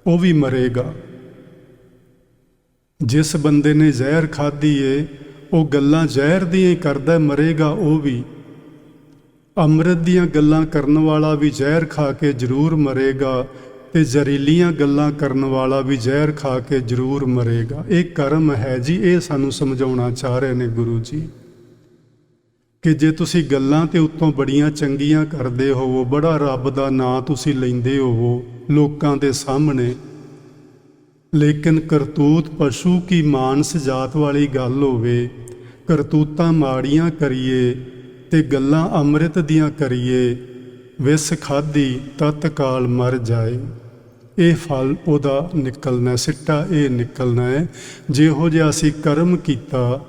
ਉਹ ਵੀ ਮਰੇਗਾ। ਜਿਸ ਬੰਦੇ ਨੇ ਜ਼ਹਿਰ ਖਾਧੀ ਏ, ਉਹ ਗੱਲਾਂ ਜ਼ਹਿਰ ਦੀਆਂ ਹੀ ਕਰਦਾ, ਮਰੇਗਾ ਉਹ ਵੀ। ਅੰਮ੍ਰਿਤ ਦੀਆਂ ਗੱਲਾਂ ਕਰਨ ਵਾਲਾ ਵੀ ਜ਼ਹਿਰ ਖਾ ਕੇ ਜ਼ਰੂਰ ਮਰੇਗਾ ਤੇ ਜ਼ਹਿਰੀਲੀਆਂ ਗੱਲਾਂ ਕਰਨ ਵਾਲਾ ਵੀ ਜ਼ਹਿਰ ਖਾ ਕੇ ਜ਼ਰੂਰ ਮਰੇਗਾ। ਇਹ ਕਰਮ ਹੈ ਜੀ। ਇਹ ਸਾਨੂੰ ਸਮਝਾਉਣਾ ਚਾਹ ਰਹੇ ਨੇ ਗੁਰੂ ਜੀ ਕਿ ਜੇ ਤੁਸੀਂ ਗੱਲਾਂ ਤੇ ਉੱਤੋਂ ਬੜੀਆਂ ਚੰਗੀਆਂ ਕਰਦੇ ਹੋਵੋ, ਬੜਾ ਰੱਬ ਦਾ ਨਾਂ ਤੁਸੀਂ ਲੈਂਦੇ ਹੋਵੋ ਲੋਕਾਂ ਦੇ ਸਾਹਮਣੇ, ਲੇਕਿਨ ਕਰਤੂਤ ਪਸ਼ੂ ਕੀ ਮਾਨਸ ਜਾਤ ਵਾਲੀ ਗੱਲ ਹੋਵੇ, ਕਰਤੂਤਾਂ ਮਾੜੀਆਂ ਕਰੀਏ ਤੇ ਗੱਲਾਂ ਅੰਮ੍ਰਿਤ ਦੀਆਂ ਕਰੀਏ, ਵਿਸ ਖਾਧੀ ਤਤਕਾਲ ਮਰ ਜਾਏ। ਇਹ ਫਲ ਉਹਦਾ ਨਿਕਲਣਾ, ਸਿੱਟਾ ਇਹ ਨਿਕਲਣਾ ਹੈ। ਜਿਹੋ ਜਿਹਾ ਅਸੀਂ ਕਰਮ ਕੀਤਾ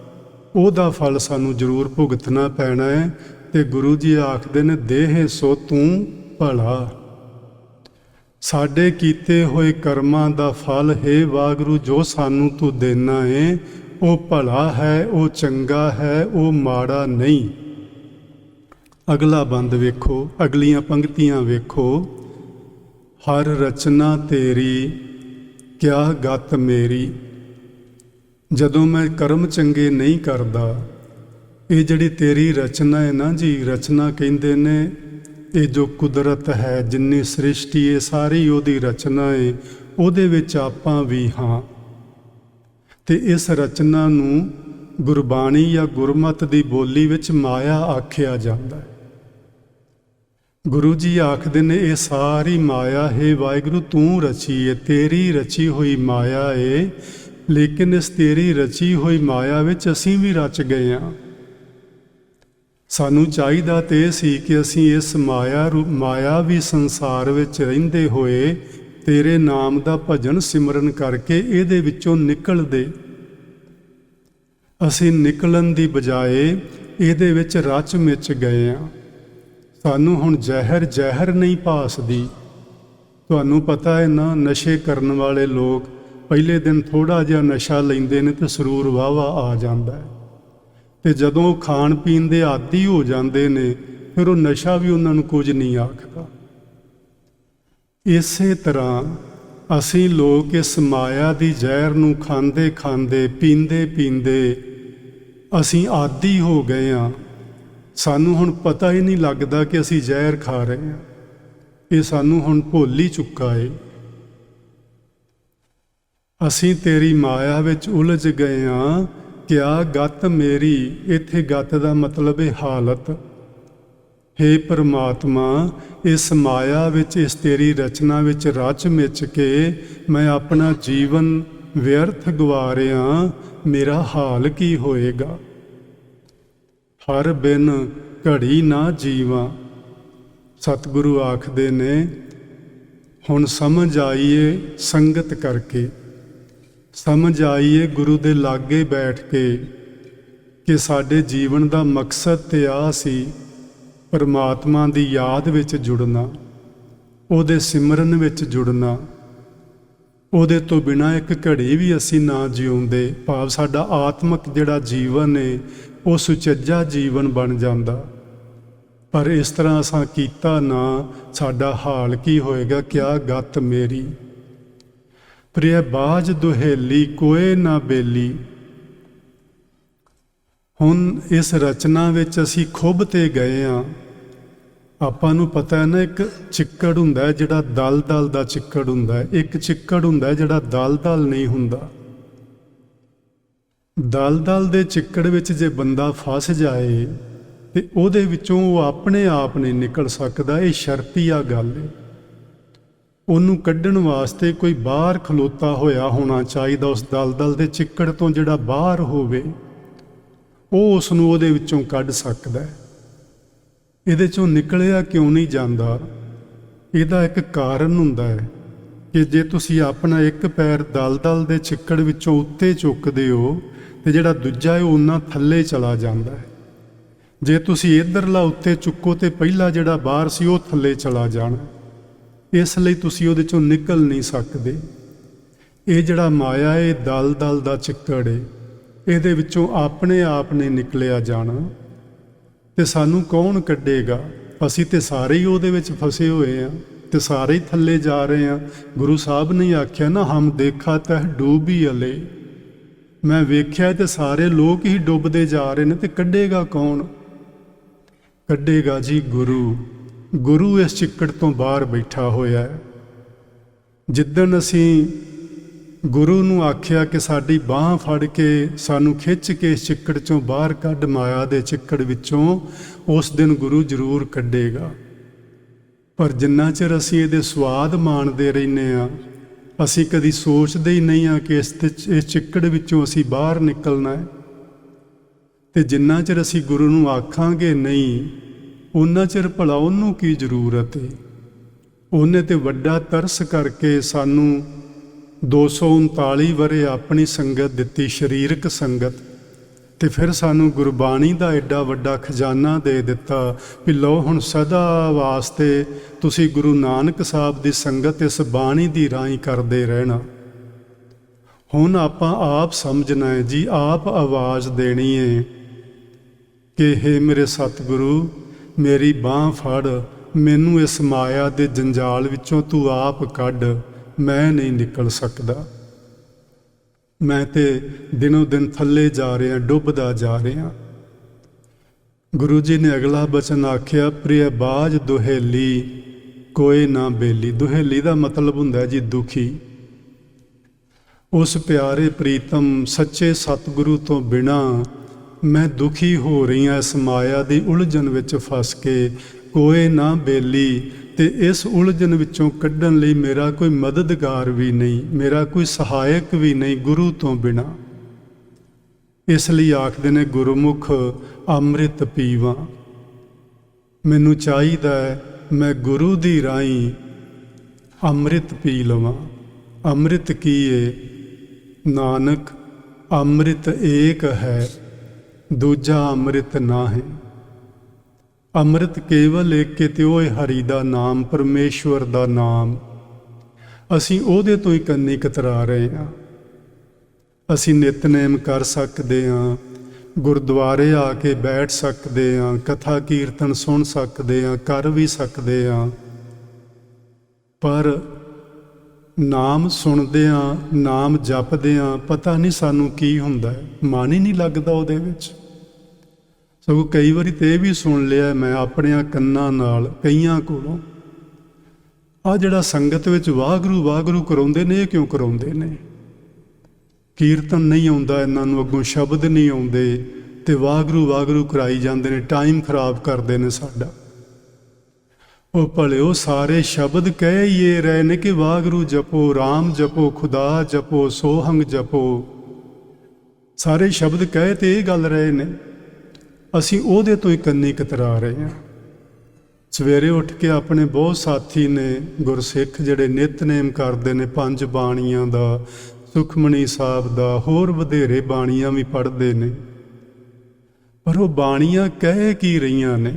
ਉਹਦਾ ਫਲ ਸਾਨੂੰ ਜ਼ਰੂਰ ਭੁਗਤਣਾ ਪੈਣਾ ਹੈ। ਤੇ ਗੁਰੂ ਜੀ ਆਖਦੇ ਨੇ, ਦੇਹ ਸੋ ਤੂੰ ਭਲਾ। ਸਾਡੇ ਕੀਤੇ ਹੋਏ ਕਰਮਾਂ ਦਾ ਫਲ ਹੈ ਵਾਹਿਗੁਰੂ ਜੋ ਸਾਨੂੰ ਤੂੰ ਦੇਣਾ ਹੈ, ਉਹ ਭਲਾ ਹੈ, ਉਹ ਚੰਗਾ ਹੈ, ਉਹ ਮਾੜਾ ਨਹੀਂ। ਅਗਲਾ ਬੰਦ ਵੇਖੋ, ਅਗਲੀਆਂ ਪੰਕਤੀਆਂ ਵੇਖੋ। ਹਰ ਰਚਨਾ ਤੇਰੀ ਕਿਆ ਗਤ ਮੇਰੀ। ਜਦੋਂ ਮੈਂ ਕਰਮ ਚੰਗੇ ਨਹੀਂ ਕਰਦਾ, ਇਹ ਜਿਹੜੀ ਤੇਰੀ ਰਚਨਾ ਹੈ ਨਾ ਜੀ, ਰਚਨਾ ਕਹਿੰਦੇ ਨੇ ਇਹ ਜੋ ਕੁਦਰਤ ਹੈ, ਜਿੰਨੀ ਸ੍ਰਿਸ਼ਟੀ ਹੈ ਸਾਰੀ ਉਹਦੀ ਰਚਨਾ ਹੈ, ਉਹਦੇ ਵਿੱਚ ਆਪਾਂ ਵੀ ਹਾਂ। ਤੇ ਇਸ ਰਚਨਾ ਨੂੰ ਗੁਰਬਾਣੀ ਜਾਂ ਗੁਰਮਤਿ ਦੀ ਬੋਲੀ ਵਿੱਚ ਮਾਇਆ ਆਖਿਆ ਜਾਂਦਾ ਹੈ। ਗੁਰੂ ਜੀ ਆਖਦੇ ਨੇ ਇਹ ਸਾਰੀ ਮਾਇਆ ਹੈ ਵਾਹਿਗੁਰੂ ਤੂੰ ਰਚੀ ਹੈ, ਤੇਰੀ ਰਚੀ ਹੋਈ ਮਾਇਆ ਹੈ। ਲੇਕਿਨ ਇਸ ਤੇਰੀ ਰਚੀ ਹੋਈ ਮਾਇਆ ਵਿੱਚ ਅਸੀਂ ਵੀ ਰਚ ਗਏ ਹਾਂ। ਸਾਨੂੰ ਚਾਹੀਦਾ ਤੇ ਇਹ ਸੀ ਕਿ ਅਸੀਂ ਇਸ ਮਾਇਆਵੀ ਸੰਸਾਰ ਵਿੱਚ ਰਹਿੰਦੇ ਹੋਏ ਤੇਰੇ ਨਾਮ ਦਾ ਭਜਨ ਸਿਮਰਨ ਕਰਕੇ ਇਹਦੇ ਵਿੱਚੋਂ ਨਿਕਲਦੇ। ਅਸੀਂ ਨਿਕਲਣ ਦੀ ਬਜਾਏ ਇਹਦੇ ਵਿੱਚ ਰਚ ਮਿਚ ਗਏ ਹਾਂ। ਸਾਨੂੰ ਹੁਣ ਜ਼ਹਿਰ ਨਹੀਂ ਭਾਸਦੀ। ਤੁਹਾਨੂੰ ਪਤਾ ਹੈ ਨਾ, ਨਸ਼ੇ ਕਰਨ ਵਾਲੇ ਲੋਕ ਪਹਿਲੇ ਦਿਨ ਥੋੜ੍ਹਾ ਜਿਹਾ ਨਸ਼ਾ ਲੈਂਦੇ ਨੇ ਤੇ ਸਰੂਰ ਵਾਹਵਾ ਆ ਜਾਂਦਾ ਹੈ, ਤੇ ਜਦੋਂ ਖਾਣ ਪੀਣ ਦੇ ਆਦੀ ਹੋ ਜਾਂਦੇ ਨੇ ਫਿਰ ਉਹ ਨਸ਼ਾ ਵੀ ਉਹਨਾਂ ਨੂੰ ਕੁਝ ਨਹੀਂ ਆਖਦਾ। ਇਸੇ ਤਰ੍ਹਾਂ ਅਸੀਂ ਲੋਕ ਇਸ ਮਾਇਆ ਦੀ ਜ਼ਹਿਰ ਨੂੰ ਖਾਂਦੇ ਖਾਂਦੇ ਪੀਂਦੇ ਪੀਂਦੇ ਅਸੀਂ ਆਦੀ ਹੋ ਗਏ ਹਾਂ। ਸਾਨੂੰ ਹੁਣ ਪਤਾ ਹੀ ਨਹੀਂ ਲੱਗਦਾ ਕਿ ਅਸੀਂ ਜ਼ਹਿਰ ਖਾ ਰਹੇ ਹਾਂ। ਇਹ ਸਾਨੂੰ ਹੁਣ ਭੁੱਲ ਹੀ ਚੁੱਕਾ ਏ। ਅਸੀਂ ਤੇਰੀ ਮਾਇਆ ਵਿੱਚ ਉਲਝ ਗਏ ਹਾਂ। ਕਿਆ ਗਤ ਮੇਰੀ, ਇੱਥੇ ਗਤ ਦਾ ਮਤਲਬ ਹੈ ਹਾਲਤ। ਹੇ ਪਰਮਾਤਮਾ, ਇਸ ਮਾਇਆ ਵਿੱਚ, ਇਸ ਤੇਰੀ ਰਚਨਾ ਵਿੱਚ ਰਚ ਮਿਚ ਕੇ ਮੈਂ ਆਪਣਾ ਜੀਵਨ ਵਿਅਰਥ ਗਵਾ ਰਿਹਾ। ਮੇਰਾ ਹਾਲ ਕੀ ਹੋਏਗਾ। ਹਰ ਬਿਨ ਘੜੀ ਨਾ ਜੀਵਾਂ। ਸਤਿਗੁਰੂ ਆਖਦੇ ਨੇ, ਹੁਣ ਸਮਝ ਆਈਏ ਸੰਗਤ ਕਰਕੇ, ਸਮਝ ਆਈਏ ਗੁਰੂ ਦੇ ਲਾਗੇ ਬੈਠ ਕੇ ਕਿ ਸਾਡੇ ਜੀਵਨ ਦਾ ਮਕਸਦ ਤੇ ਆ ਸੀ ਪਰਮਾਤਮਾ ਦੀ ਯਾਦ ਵਿੱਚ ਜੁੜਨਾ, ਉਹਦੇ ਸਿਮਰਨ ਵਿੱਚ ਜੁੜਨਾ। ਉਹਦੇ ਤੋਂ ਬਿਨਾਂ ਇੱਕ ਘੜੀ ਵੀ ਅਸੀਂ ਨਾ ਜਿਉਂਦੇ। ਭਾਵ ਸਾਡਾ ਆਤਮਿਕ ਜਿਹੜਾ ਜੀਵਨ ਹੈ ਉਹ ਸੁਚੱਜਾ ਜੀਵਨ ਬਣ ਜਾਂਦਾ। ਪਰ ਇਸ ਤਰ੍ਹਾਂ ਅਸਾਂ ਕੀਤਾ ਨਾ, ਸਾਡਾ ਹਾਲ ਕੀ ਹੋਏਗਾ। ਕਿਆ ਗਤ ਮੇਰੀ। ਪ੍ਰਿਆ ਬਾਝ ਦੁਹੇਲੀ ਕੋਏ ਨਾ ਬੇਲੀ। ਹੁਣ ਇਸ ਰਚਨਾ ਵਿੱਚ ਅਸੀਂ ਖੁੱਭ ਤੇ ਗਏ ਹਾਂ। ਆਪਾਂ ਨੂੰ ਪਤਾ ਹੈ ਨਾ, ਇੱਕ ਚਿੱਕੜ ਹੁੰਦਾ ਹੈ ਜਿਹੜਾ ਦਲ ਦਾ ਚਿੱਕੜ ਹੁੰਦਾ ਹੈ, ਇੱਕ ਚਿੱਕੜ ਹੁੰਦਾ ਹੈ ਜਿਹੜਾ ਦਲ ਨਹੀਂ ਹੁੰਦਾ। ਦਲ ਦੇ ਚਿੱਕੜ ਵਿੱਚ ਜੇ ਬੰਦਾ ਫਸ ਜਾਏ ਤੇ ਉਹਦੇ ਵਿੱਚੋਂ ਉਹ ਆਪਣੇ ਆਪ ਨਹੀਂ ਨਿਕਲ ਸਕਦਾ। ਇਹ ਸ਼ਰਤੀਆ ਗੱਲ ਹੈ। ਉਹਨੂੰ ਕੱਢਣ ਵਾਸਤੇ ਕੋਈ ਬਾਹਰ ਖਲੋਤਾ ਹੋਇਆ ਹੋਣਾ ਚਾਹੀਦਾ। ਉਸ ਦਲ ਦੇ ਚਿੱਕੜ ਤੋਂ ਜਿਹੜਾ ਬਾਹਰ ਹੋਵੇ ਉਹ ਉਸ ਨੂੰ ਉਹਦੇ ਵਿੱਚੋਂ ਕੱਢ ਸਕਦਾ ਹੈ। ਇਹਦੇ ਚੋਂ ਨਿਕਲਿਆ ਕਿਉਂ ਨਹੀਂ ਜਾਂਦਾ? ਇਹਦਾ ਇੱਕ ਕਾਰਨ ਹੁੰਦਾ ਹੈ ਕਿ ਜੇ ਤੁਸੀਂ ਆਪਣਾ ਇੱਕ ਪੈਰ ਦਲ ਦੇ ਚਿੱਕੜ ਵਿੱਚੋਂ ਉੱਤੇ ਚੁੱਕਦੇ ਹੋ ਤੇ ਜਿਹੜਾ ਦੂਜਾ ਹੈ ਉਹ ਉਹਨਾਂ ਥੱਲੇ ਚਲਾ ਜਾਂਦਾ ਹੈ। ਜੇ ਤੁਸੀਂ ਇੱਧਰਲਾ ਉੱਤੇ ਚੁੱਕੋ ਤੇ ਪਹਿਲਾ ਜਿਹੜਾ ਬਾਹਰ ਸੀ ਉਹ ਥੱਲੇ ਚਲਾ ਜਾਣਾ। ਇਸ ਲਈ ਤੁਸੀਂ ਉਹਦੇ ਚੋਂ ਨਿਕਲ ਨਹੀਂ ਸਕਦੇ। ਇਹ ਜਿਹੜਾ ਮਾਇਆ ਹੈ ਦਲ ਦਾ ਚਿੱਕੜ ਹੈ, ਇਹਦੇ ਵਿੱਚੋਂ ਆਪਣੇ ਆਪ ਨੇ ਨਿਕਲਿਆ ਜਾਣਾ। ਤੇ ਸਾਨੂੰ ਕੌਣ ਕੱਢੇਗਾ? ਅਸੀਂ ਤੇ ਸਾਰੇ ਹੀ ਉਹਦੇ ਵਿੱਚ ਫਸੇ ਹੋਏ ਹਾਂ ਤੇ ਸਾਰੇ ਹੀ ਥੱਲੇ ਜਾ ਰਹੇ ਹਾਂ। ਗੁਰੂ ਸਾਹਿਬ ਨੇ ਆਖਿਆ ਨਾ, ਹਮ ਦੇਖਾ ਤਹ ਡੂਬੀ ਅਲੇ। ਮੈਂ ਵੇਖਿਆ ਤੇ ਸਾਰੇ ਲੋਕ ਹੀ ਡੁੱਬਦੇ ਜਾ ਰਹੇ ਨੇ, ਤੇ ਕੱਢੇਗਾ ਕੌਣ? ਕੱਢੇਗਾ ਜੀ ਗੁਰੂ। ਗੁਰੂ ਇਸ ਚਿੱਕੜ ਤੋਂ ਬਾਹਰ ਬੈਠਾ ਹੋਇਆ ਹੈ। ਜਿੱਦਣ ਅਸੀਂ ਗੁਰੂ ਨੂੰ ਆਖਿਆ ਕਿ ਸਾਡੀ ਬਾਂਹ ਫੜ ਕੇ ਸਾਨੂੰ ਖਿੱਚ ਕੇ ਇਸ ਚਿੱਕੜ ਚੋਂ ਬਾਹਰ ਕੱਢ, ਮਾਇਆ ਦੇ ਚਿੱਕੜ ਵਿੱਚੋਂ, ਉਸ ਦਿਨ ਗੁਰੂ ਜ਼ਰੂਰ ਕੱਢੇਗਾ। ਪਰ ਜਿੰਨਾ ਚਿਰ ਅਸੀਂ ਇਹਦੇ ਸਵਾਦ ਮਾਣਦੇ ਰਹਿੰਦੇ ਹਾਂ, ਅਸੀਂ ਕਦੀ ਸੋਚਦੇ ਹੀ ਨਹੀਂ ਹਾਂ ਕਿ ਇਸ ਚਿੱਕੜ ਵਿੱਚੋਂ ਅਸੀਂ ਬਾਹਰ ਨਿਕਲਣਾ ਹੈ। ਤੇ ਜਿੰਨਾ ਚਿਰ ਅਸੀਂ ਗੁਰੂ ਨੂੰ ਆਖਾਂਗੇ ਨਹੀਂ, ਉਹਨਾਂ ਚਿਰ ਭਲਾ ਉਹਨੂੰ ਕੀ ਜ਼ਰੂਰਤ ਹੈ? ਉਹਨੇ ਤੇ ਵੱਡਾ ਤਰਸ ਕਰਕੇ ਸਾਨੂੰ 239 ਵਰੇ ਆਪਣੀ ਸੰਗਤ ਦਿੱਤੀ, ਸਰੀਰਕ ਸੰਗਤ, ਤੇ ਫਿਰ ਸਾਨੂੰ ਗੁਰਬਾਣੀ ਦਾ ਐਡਾ ਵੱਡਾ ਖਜ਼ਾਨਾ ਦੇ ਦਿੱਤਾ ਵੀ ਲਓ ਹੁਣ ਸਦਾ ਵਾਸਤੇ ਤੁਸੀਂ ਗੁਰੂ ਨਾਨਕ ਸਾਹਿਬ ਦੀ ਸੰਗਤ ਇਸ ਬਾਣੀ ਦੀ ਰਾਹੀਂ ਕਰਦੇ ਰਹਿਣਾ। ਹੁਣ ਆਪਾਂ ਆਪ ਸਮਝਣਾ ਹੈ ਜੀ, ਆਪ ਆਵਾਜ਼ ਦੇਣੀ ਹੈ ਕਿ ਹੇ ਮੇਰੇ ਸਤਿਗੁਰੂ, ਮੇਰੀ ਬਾਂਹ ਫੜ, ਮੈਨੂੰ ਇਸ ਮਾਇਆ ਦੇ ਜੰਜਾਲ ਵਿੱਚੋਂ ਤੂੰ ਆਪ ਕੱਢ। ਮੈਂ ਨਹੀਂ ਨਿਕਲ ਸਕਦਾ। ਮੈਂ ਤੇ ਦਿਨੋਂ ਦਿਨ ਥੱਲੇ ਜਾ ਰਿਹਾ, ਡੁੱਬਦਾ ਜਾ ਰਿਹਾ। ਗੁਰੂ ਜੀ ਨੇ ਅਗਲਾ ਬਚਨ ਆਖਿਆ, ਪ੍ਰਿਆ ਬਾਝ ਦੁਹੇਲੀ ਕੋਏ ਨਾ ਬੇਲੀ। ਦੁਹੇਲੀ ਦਾ ਮਤਲਬ ਹੁੰਦਾ ਜੀ ਦੁਖੀ। ਉਸ ਪਿਆਰੇ ਪ੍ਰੀਤਮ ਸੱਚੇ ਸਤਿਗੁਰੂ ਤੋਂ ਬਿਨਾਂ ਮੈਂ ਦੁਖੀ ਹੋ ਰਹੀ ਹਾਂ। ਇਸ ਮਾਇਆ ਦੀ ਉਲਝਣ ਵਿੱਚ ਫਸ ਕੇ ਕੋਏ ਨਾ ਬੇਲੀ। ਤੇ ਇਸ ਉਲਝਣ ਵਿੱਚੋਂ ਕੱਢਣ ਲਈ ਮੇਰਾ ਕੋਈ ਮਦਦਗਾਰ ਵੀ ਨਹੀਂ, ਮੇਰਾ ਕੋਈ ਸਹਾਇਕ ਵੀ ਨਹੀਂ ਗੁਰੂ ਤੋਂ ਬਿਨਾਂ। ਇਸ ਲਈ ਆਖਦੇ ਨੇ ਗੁਰਮੁਖ ਅੰਮ੍ਰਿਤ ਪੀਵਾਂ। ਮੈਨੂੰ ਚਾਹੀਦਾ ਹੈ ਮੈਂ ਗੁਰੂ ਦੀ ਰਾਹੀਂ ਅੰਮ੍ਰਿਤ ਪੀ ਲਵਾਂ। ਅੰਮ੍ਰਿਤ ਕੀ ਏ? ਨਾਨਕ ਅੰਮ੍ਰਿਤ ਏਕ ਹੈ, ਦੂਜਾ ਅੰਮ੍ਰਿਤ ਨਾ ਹੈ। ਅੰਮ੍ਰਿਤ ਕੇਵਲ ਇੱਕ ਤੇ ਉਹ ਹੈ ਹਰੀ ਦਾ ਨਾਮ, ਪਰਮੇਸ਼ਵਰ ਦਾ ਨਾਮ। ਅਸੀਂ ਉਹਦੇ ਤੋਂ ਹੀ ਕੰਨੀ ਕਤਰਾ ਰਹੇ ਹਾਂ। ਅਸੀਂ ਨਿਤਨੇਮ ਕਰ ਸਕਦੇ ਹਾਂ, ਗੁਰਦੁਆਰੇ ਆ ਕੇ ਬੈਠ ਸਕਦੇ ਹਾਂ, ਕਥਾ ਕੀਰਤਨ ਸੁਣ ਸਕਦੇ ਹਾਂ, ਕਰ ਵੀ ਸਕਦੇ ਹਾਂ, ਪਰ ਨਾਮ ਸੁਣਦੇ ਹਾਂ, ਨਾਮ ਜਪਦੇ ਹਾਂ, ਪਤਾ ਨਹੀਂ ਸਾਨੂੰ ਕੀ ਹੁੰਦਾ ਹੈ, ਮਨ ਹੀ ਨਹੀਂ ਲੱਗਦਾ ਉਹਦੇ ਵਿੱਚ। ਸਗੋਂ ਕਈ ਵਾਰੀ ਤੇ ਇਹ ਵੀ ਸੁਣ ਲਿਆ ਮੈਂ ਆਪਣਿਆਂ ਕੰਨਾਂ ਨਾਲ ਕਈਆਂ ਕੋਲੋਂ, ਆਹ ਜਿਹੜਾ ਸੰਗਤ ਵਿੱਚ ਵਾਹਿਗੁਰੂ ਵਾਹਿਗੁਰੂ ਕਰਾਉਂਦੇ ਨੇ, ਇਹ ਕਿਉਂ ਕਰਾਉਂਦੇ ਨੇ? ਕੀਰਤਨ ਨਹੀਂ ਆਉਂਦਾ ਇਹਨਾਂ ਨੂੰ, ਅੱਗੋਂ ਸ਼ਬਦ ਨਹੀਂ ਆਉਂਦੇ, ਤੇ ਵਾਹਿਗੁਰੂ ਵਾਹਿਗੁਰੂ ਕਰਾਈ ਜਾਂਦੇ ਨੇ, ਟਾਈਮ ਖਰਾਬ ਕਰਦੇ ਨੇ ਸਾਡਾ। ਉਹ ਭਲਿਓ ਸਾਰੇ ਸ਼ਬਦ ਕਹਿ ਹੀ ਇਹ ਰਹੇ ਨੇ ਕਿ ਵਾਹਿਗੁਰੂ ਜਪੋ, ਰਾਮ ਜਪੋ, ਖੁਦਾ ਜਪੋ, ਸੋਹੰਗ ਜਪੋ। ਸਾਰੇ ਸ਼ਬਦ ਕਹਿ ਤੇ ਇਹ ਗੱਲ ਰਹੇ ਨੇ, ਅਸੀਂ ਉਹਦੇ ਤੋਂ ਹੀ ਕੰਨੀ ਕਤਰਾ ਰਹੇ ਹਾਂ। ਸਵੇਰੇ ਉੱਠ ਕੇ ਆਪਣੇ ਬਹੁਤ ਸਾਥੀ ਨੇ ਗੁਰਸਿੱਖ ਜਿਹੜੇ ਨਿਤਨੇਮ ਕਰਦੇ ਨੇ, 5 ਬਾਣੀਆਂ ਦਾ, ਸੁਖਮਣੀ ਸਾਹਿਬ ਦਾ, ਹੋਰ ਵਧੇਰੇ ਬਾਣੀਆਂ ਵੀ ਪੜ੍ਹਦੇ ਨੇ, ਪਰ ਉਹ ਬਾਣੀਆਂ ਕਹਿ ਕੀ ਰਹੀਆਂ ਨੇ?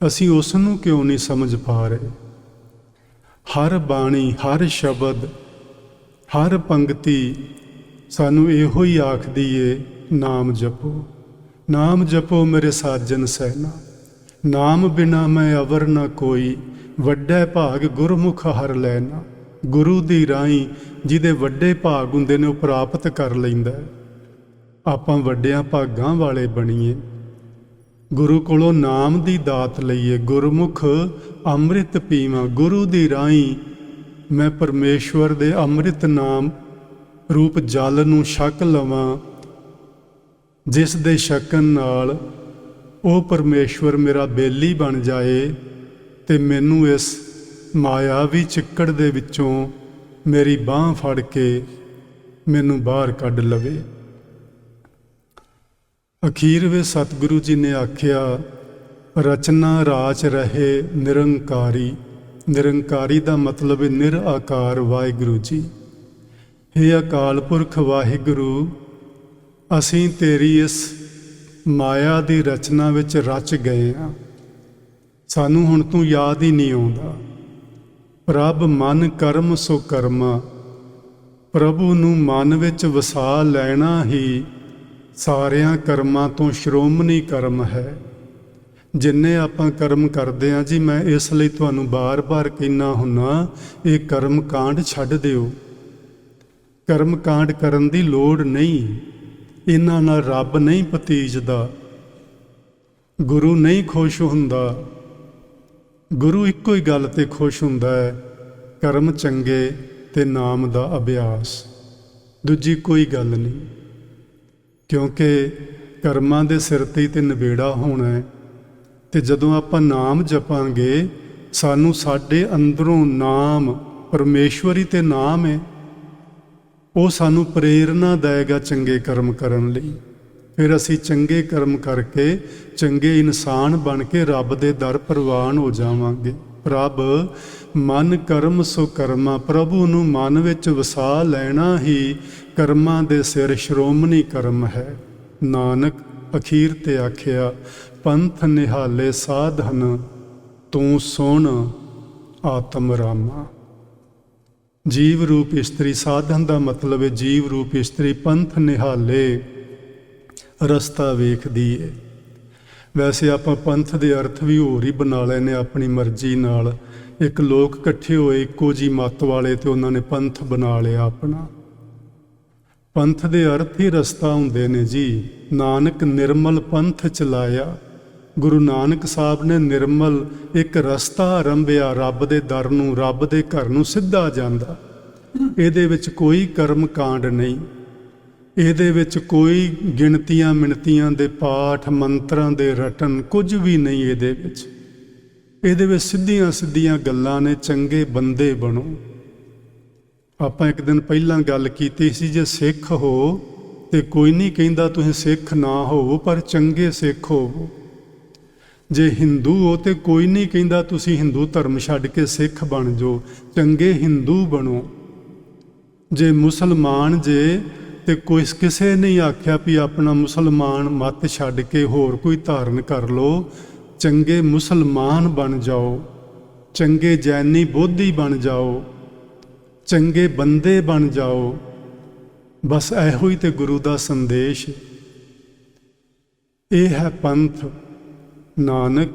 ਅਸੀਂ ਉਸ ਨੂੰ ਕਿਉਂ ਨਹੀਂ ਸਮਝ ਪਾ ਰਹੇ? ਹਰ ਬਾਣੀ, ਹਰ ਸ਼ਬਦ, ਹਰ ਪੰਕਤੀ ਸਾਨੂੰ ਇਹੋ ਹੀ ਆਖਦੀ ਏ, ਨਾਮ ਜਪੋ, ਨਾਮ ਜਪੋ ਮੇਰੇ ਸਾਜਨ ਸਹਿਨਾ। ਨਾਮ ਬਿਨਾ ਮੈਂ ਅਵਰ ਨਾ ਕੋਈ, ਵੱਡਾ ਭਾਗ ਗੁਰਮੁਖ ਹਰ ਲੈਣਾ। ਗੁਰੂ ਦੀ ਰਾਹੀਂ ਜਿਹਦੇ ਵੱਡੇ ਭਾਗ ਹੁੰਦੇ ਨੇ ਉਹ ਪ੍ਰਾਪਤ ਕਰ ਲੈਂਦਾ। ਆਪਾਂ ਵੱਡਿਆਂ ਭਾਗਾਂ ਵਾਲੇ ਬਣੀਏ, ਗੁਰੂ ਕੋਲੋਂ ਨਾਮ ਦੀ ਦਾਤ ਲਈਏ। ਗੁਰਮੁਖ ਅੰਮ੍ਰਿਤ ਪੀਵਾਂ, ਗੁਰੂ ਦੀ ਰਾਹੀਂ ਮੈਂ ਪਰਮੇਸ਼ਵਰ ਦੇ ਅੰਮ੍ਰਿਤ ਨਾਮ ਰੂਪ ਜਲ ਨੂੰ ਛਕ ਲਵਾਂ, ਜਿਸ ਦੇ ਛਕਣ ਨਾਲ ਉਹ ਪਰਮੇਸ਼ਵਰ ਮੇਰਾ ਬੇਲੀ ਬਣ ਜਾਏ ਤੇ ਮੈਨੂੰ ਇਸ ਮਾਇਆਵੀ ਚਿੱਕੜ ਦੇ ਵਿੱਚੋਂ ਮੇਰੀ ਬਾਂਹ ਫੜ ਕੇ ਮੈਨੂੰ ਬਾਹਰ ਕੱਢ ਲਵੇ। ਅਖੀਰ ਵਿੱਚ ਸਤਿਗੁਰੂ ਜੀ ਨੇ ਆਖਿਆ, ਰਚਨਾ ਰਾਚ ਰਹੇ ਨਿਰੰਕਾਰੀ। ਨਿਰੰਕਾਰੀ ਦਾ ਮਤਲਬ ਹੈ ਨਿਰਾਕਾਰ ਵਾਹਿਗੁਰੂ ਜੀ। ਹੇ ਅਕਾਲ ਪੁਰਖ ਵਾਹਿਗੁਰੂ, ਅਸੀਂ ਤੇਰੀ ਇਸ ਮਾਇਆ ਦੀ ਰਚਨਾ ਵਿੱਚ ਰਚ ਗਏ ਹਾਂ, ਸਾਨੂੰ ਹੁਣ ਤੂੰ ਯਾਦ ਹੀ ਨਹੀਂ ਆਉਂਦਾ। ਪ੍ਰਭ ਮਨ ਕਰਮ ਸੋ ਕਰਮਾ, ਪ੍ਰਭੂ ਨੂੰ ਮਨ ਵਿੱਚ ਵਸਾ ਲੈਣਾ ਹੀ ਸਾਰਿਆਂ ਕਰਮਾਂ ਤੋਂ ਸ਼੍ਰੋਮਣੀ ਕਰਮ ਹੈ। ਜਿੰਨੇ ਆਪਾਂ ਕਰਮ ਕਰਦੇ ਹਾਂ ਜੀ, ਮੈਂ ਇਸ ਲਈ ਤੁਹਾਨੂੰ ਬਾਰ-ਬਾਰ ਕਹਿਣਾ ਹੁੰਨਾ, ਇਹ ਕਰਮ ਕਾਂਡ ਛੱਡ ਦਿਓ। ਕਰਮ ਕਾਂਡ ਕਰਨ ਦੀ ਲੋੜ ਨਹੀਂ, ਇਹਨਾਂ ਨਾਲ ਰੱਬ ਨਹੀਂ ਭਤੀਜਦਾ, ਗੁਰੂ ਨਹੀਂ ਖੁਸ਼ ਹੁੰਦਾ। ਗੁਰੂ ਇੱਕੋ ਹੀ ਗੱਲ ਤੇ ਖੁਸ਼ ਹੁੰਦਾ ਹੈ, ਕਰਮ ਚੰਗੇ ਤੇ ਨਾਮ ਦਾ ਅਭਿਆਸ, ਦੂਜੀ ਕੋਈ ਗੱਲ ਨਹੀਂ। ਕਿਉਂਕਿ ਕਰਮਾਂ ਦੇ ਸਿਰ ਤੇ ਨਿਬੇੜਾ ਹੋਣਾ ਹੈ, ਤੇ ਜਦੋਂ ਆਪਾਂ ਨਾਮ ਜਪਾਂਗੇ ਸਾਨੂੰ ਸਾਡੇ ਅੰਦਰੋਂ ਨਾਮ, ਪਰਮੇਸ਼ਵਰੀ ਤੇ ਨਾਮ ਹੈ, ਉਹ ਸਾਨੂੰ ਪ੍ਰੇਰਨਾ ਦੇਗਾ ਚੰਗੇ ਕਰਮ ਕਰਨ ਲਈ। ਫਿਰ ਅਸੀਂ ਚੰਗੇ ਕਰਮ ਕਰਕੇ ਚੰਗੇ ਇਨਸਾਨ ਬਣ ਕੇ ਰੱਬ ਦੇ ਦਰ ਪ੍ਰਵਾਨ ਹੋ ਜਾਵਾਂਗੇ। ਪ੍ਰਭ ਮਨ ਕਰਮ ਸੋ ਕਰਮਾ, ਪ੍ਰਭੂ ਨੂੰ ਮਨ ਵਿੱਚ ਵਸਾ ਲੈਣਾ ਹੀ ਕਰਮਾਂ ਦੇ ਸਿਰ ਸ਼੍ਰੋਮਣੀ ਕਰਮ ਹੈ। ਨਾਨਕ ਅਖੀਰ ਤੇ ਆਖਿਆ, ਪੰਥ ਨਿਹਾਲੇ ਸਾਧਨ ਤੂੰ ਸੁਣ ਆਤਮ ਰਾਮਾ। ਜੀਵ ਰੂਪ ਇਸਤਰੀ, ਸਾਧਨ ਦਾ ਮਤਲਬ ਹੈ ਜੀਵ ਰੂਪ ਇਸਤਰੀ ਪੰਥ ਨਿਹਾਲੇ, ਰਸਤਾ ਵੇਖਦੀ ਏ। ਵੈਸੇ ਆਪਾਂ ਪੰਥ ਦੇ ਅਰਥ ਵੀ ਹੋਰ ਹੀ ਬਣਾ ਲੈਨੇ ਆਪਣੀ ਮਰਜ਼ੀ ਨਾਲ। ਇੱਕ ਲੋਕ ਇਕੱਠੇ ਹੋਏ ਇੱਕੋ ਜੀ ਮੱਤ ਵਾਲੇ, ਤੇ ਉਹਨਾਂ ਨੇ ਪੰਥ ਬਣਾ ਲਿਆ ਆਪਣਾ। ਪੰਥ ਦੇ ਅਰਥ ਹੀ ਰਸਤਾ ਹੁੰਦੇ ਨੇ ਜੀ। ਨਾਨਕ ਨਿਰਮਲ ਪੰਥ ਚਲਾਇਆ, ਗੁਰੂ ਨਾਨਕ ਸਾਹਿਬ ਨੇ ਨਿਰਮਲ ਇੱਕ ਰਸਤਾ ਆਰੰਭਿਆ ਰੱਬ ਦੇ ਦਰ ਨੂੰ, ਰੱਬ ਦੇ ਘਰ ਨੂੰ ਸਿੱਧਾ ਜਾਂਦਾ। ਇਹਦੇ ਵਿੱਚ ਕੋਈ ਕਰਮ ਕਾਂਡ ਨਹੀਂ, ਇਹਦੇ ਵਿੱਚ ਕੋਈ ਗਿਣਤੀਆਂ ਮਿਣਤੀਆਂ ਦੇ ਪਾਠ ਮੰਤਰਾਂ ਦੇ ਰਟਨ ਕੁਝ ਵੀ ਨਹੀਂ। ਇਹਦੇ ਵਿੱਚ ਇਹਦੇ ਵਿੱਚ ਸਿੱਧੀਆਂ ਸਿੱਧੀਆਂ ਗੱਲਾਂ ਨੇ, ਚੰਗੇ ਬੰਦੇ ਬਣੋ। ਆਪਾਂ ਇੱਕ ਦਿਨ ਪਹਿਲਾਂ ਗੱਲ ਕੀਤੀ ਸੀ, ਜੇ ਸਿੱਖ ਹੋ ਤੇ ਕੋਈ ਨਹੀਂ ਕਹਿੰਦਾ ਤੁਸੀਂ ਸਿੱਖ ਨਾ ਹੋਵੋ, ਪਰ ਚੰਗੇ ਸਿੱਖ ਹੋਵੋ। ਜੇ ਹਿੰਦੂ ਹੋ ਤੇ ਕੋਈ ਨਹੀਂ ਕਹਿੰਦਾ ਤੁਸੀਂ ਹਿੰਦੂ ਧਰਮ ਛੱਡ ਕੇ ਸਿੱਖ ਬਣ ਜਾਓ, ਚੰਗੇ ਹਿੰਦੂ ਬਣੋ। ਜੇ ਮੁਸਲਮਾਨ ਜੇ ਤੇ ਕੋਈ ਕਿਸੇ ਨੇ ਆਖਿਆ ਵੀ ਆਪਣਾ ਮੁਸਲਮਾਨ ਮਤ ਛੱਡ ਕੇ ਹੋਰ ਕੋਈ ਧਾਰਨ ਕਰ ਲਓ, ਚੰਗੇ ਮੁਸਲਮਾਨ ਬਣ ਜਾਓ, ਚੰਗੇ ਜੈਨੀ ਬੋਧੀ ਬਣ ਜਾਓ, ਚੰਗੇ ਬੰਦੇ ਬਣ ਜਾਓ। ਬਸ ਇਹੋ ਹੀ ਤੇ ਗੁਰੂ ਦਾ ਸੰਦੇਸ਼। ਇਹ ਹੈ ਪੰਥ। ਨਾਨਕ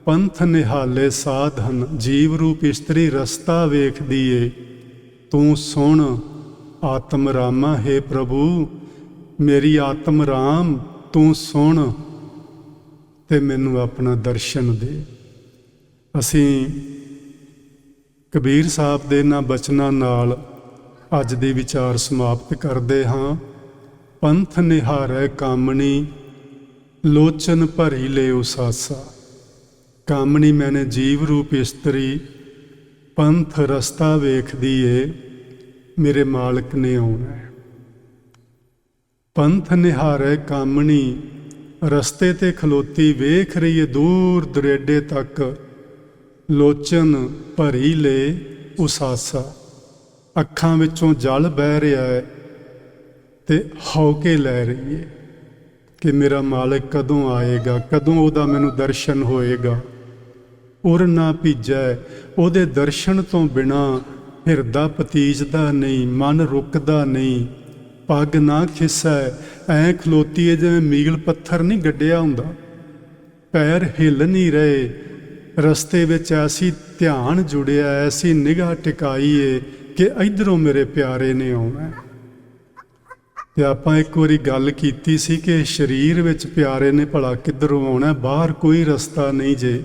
ਪੰਥ ਨਿਹਾਲੇ ਸਾਧਨ, ਜੀਵ ਰੂਪ ਇਸਤਰੀ ਰਸਤਾ ਵੇਖਦੀ ਏ। ਤੂੰ ਸੁਣ ਆਤਮ ਰਾਮਾ, ਹੈ ਪ੍ਰਭੂ ਮੇਰੀ ਆਤਮ ਰਾਮ, ਤੂੰ ਸੁਣ ਤੇ ਮੈਨੂੰ ਆਪਣਾ ਦਰਸ਼ਨ ਦੇ। ਅਸੀਂ ਕਬੀਰ ਸਾਹਿਬ ਦੇ ਇਹਨਾਂ ਬਚਨਾਂ ਨਾਲ ਅੱਜ ਦੇ ਵਿਚਾਰ ਸਮਾਪਤ ਕਰਦੇ ਹਾਂ। ਪੰਥ ਨਿਹਾਰੈ ਕਾਮਣੀ, ਲੋਚਨ ਭਰੀ ਲੈ ਉਸਾਸਾ। ਕਾਮਣੀ ਮੈਨੇ ਜੀਵ ਰੂਪ ਇਸਤਰੀ, ਪੰਥ ਰਸਤਾ ਵੇਖਦੀ ਏ, ਮੇਰੇ ਮਾਲਕ ਨੇ ਆਉਣਾ ਹੈ। ਪੰਥ ਨਿਹਾਰੈ ਕਾਮਣੀ, ਰਸਤੇ ਤੇ ਖਲੋਤੀ ਵੇਖ ਰਹੀ ਏ ਦੂਰ ਦੁਰੇਡੇ ਤੱਕ, ਲੋਚਨ ਭਰੀ ਲੈ ਉਸਾਸਾ। ਅੱਖਾਂ ਵਿੱਚੋਂ ਜਲ ਬਹਿ ਰਿਹਾ ਹੈ ਤੇ ਹੌਕੇ ਲੈ ਰਹੀ ਹੈ ਕਿ ਮੇਰਾ ਮਾਲਕ ਕਦੋਂ ਆਏਗਾ, ਕਦੋਂ ਉਹਦਾ ਮੈਨੂੰ ਦਰਸ਼ਨ ਹੋਏਗਾ। ਉਰ ਨਾ ਭੀਜੈ, ਉਹਦੇ ਦਰਸ਼ਨ ਤੋਂ ਬਿਨਾਂ ਹਿਰਦਾ ਪਤੀਜਦਾ ਨਹੀਂ, ਮਨ ਰੁਕਦਾ ਨਹੀਂ। ਪੱਗ ਨਾ ਖਿਸੈ, ਐਂ ਖਲੋਤੀ ਹੈ ਜਿਵੇਂ ਮੀਲ ਪੱਥਰ ਨਹੀਂ ਗੱਡਿਆ ਹੁੰਦਾ, ਪੈਰ ਹਿੱਲ ਨਹੀਂ ਰਹੇ। ਰਸਤੇ ਵਿੱਚ ਐਸੀ ਧਿਆਨ ਜੁੜਿਆ, ਐਸੀ ਨਿਗਾਹ ਟਿਕਾਈ ਏ ਕਿ ਇੱਧਰੋਂ ਮੇਰੇ ਪਿਆਰੇ ਨੇ ਆਉਣਾ। ਤੇ ਆਪਾਂ ਇੱਕ ਵਾਰੀ ਗੱਲ ਕੀਤੀ ਸੀ ਕਿ ਸਰੀਰ ਵਿੱਚ ਪਿਆਰੇ ਨੇ ਭਲਾ ਕਿੱਧਰੋਂ ਆਉਣਾ, ਬਾਹਰ ਕੋਈ ਰਸਤਾ ਨਹੀਂ ਜੇ।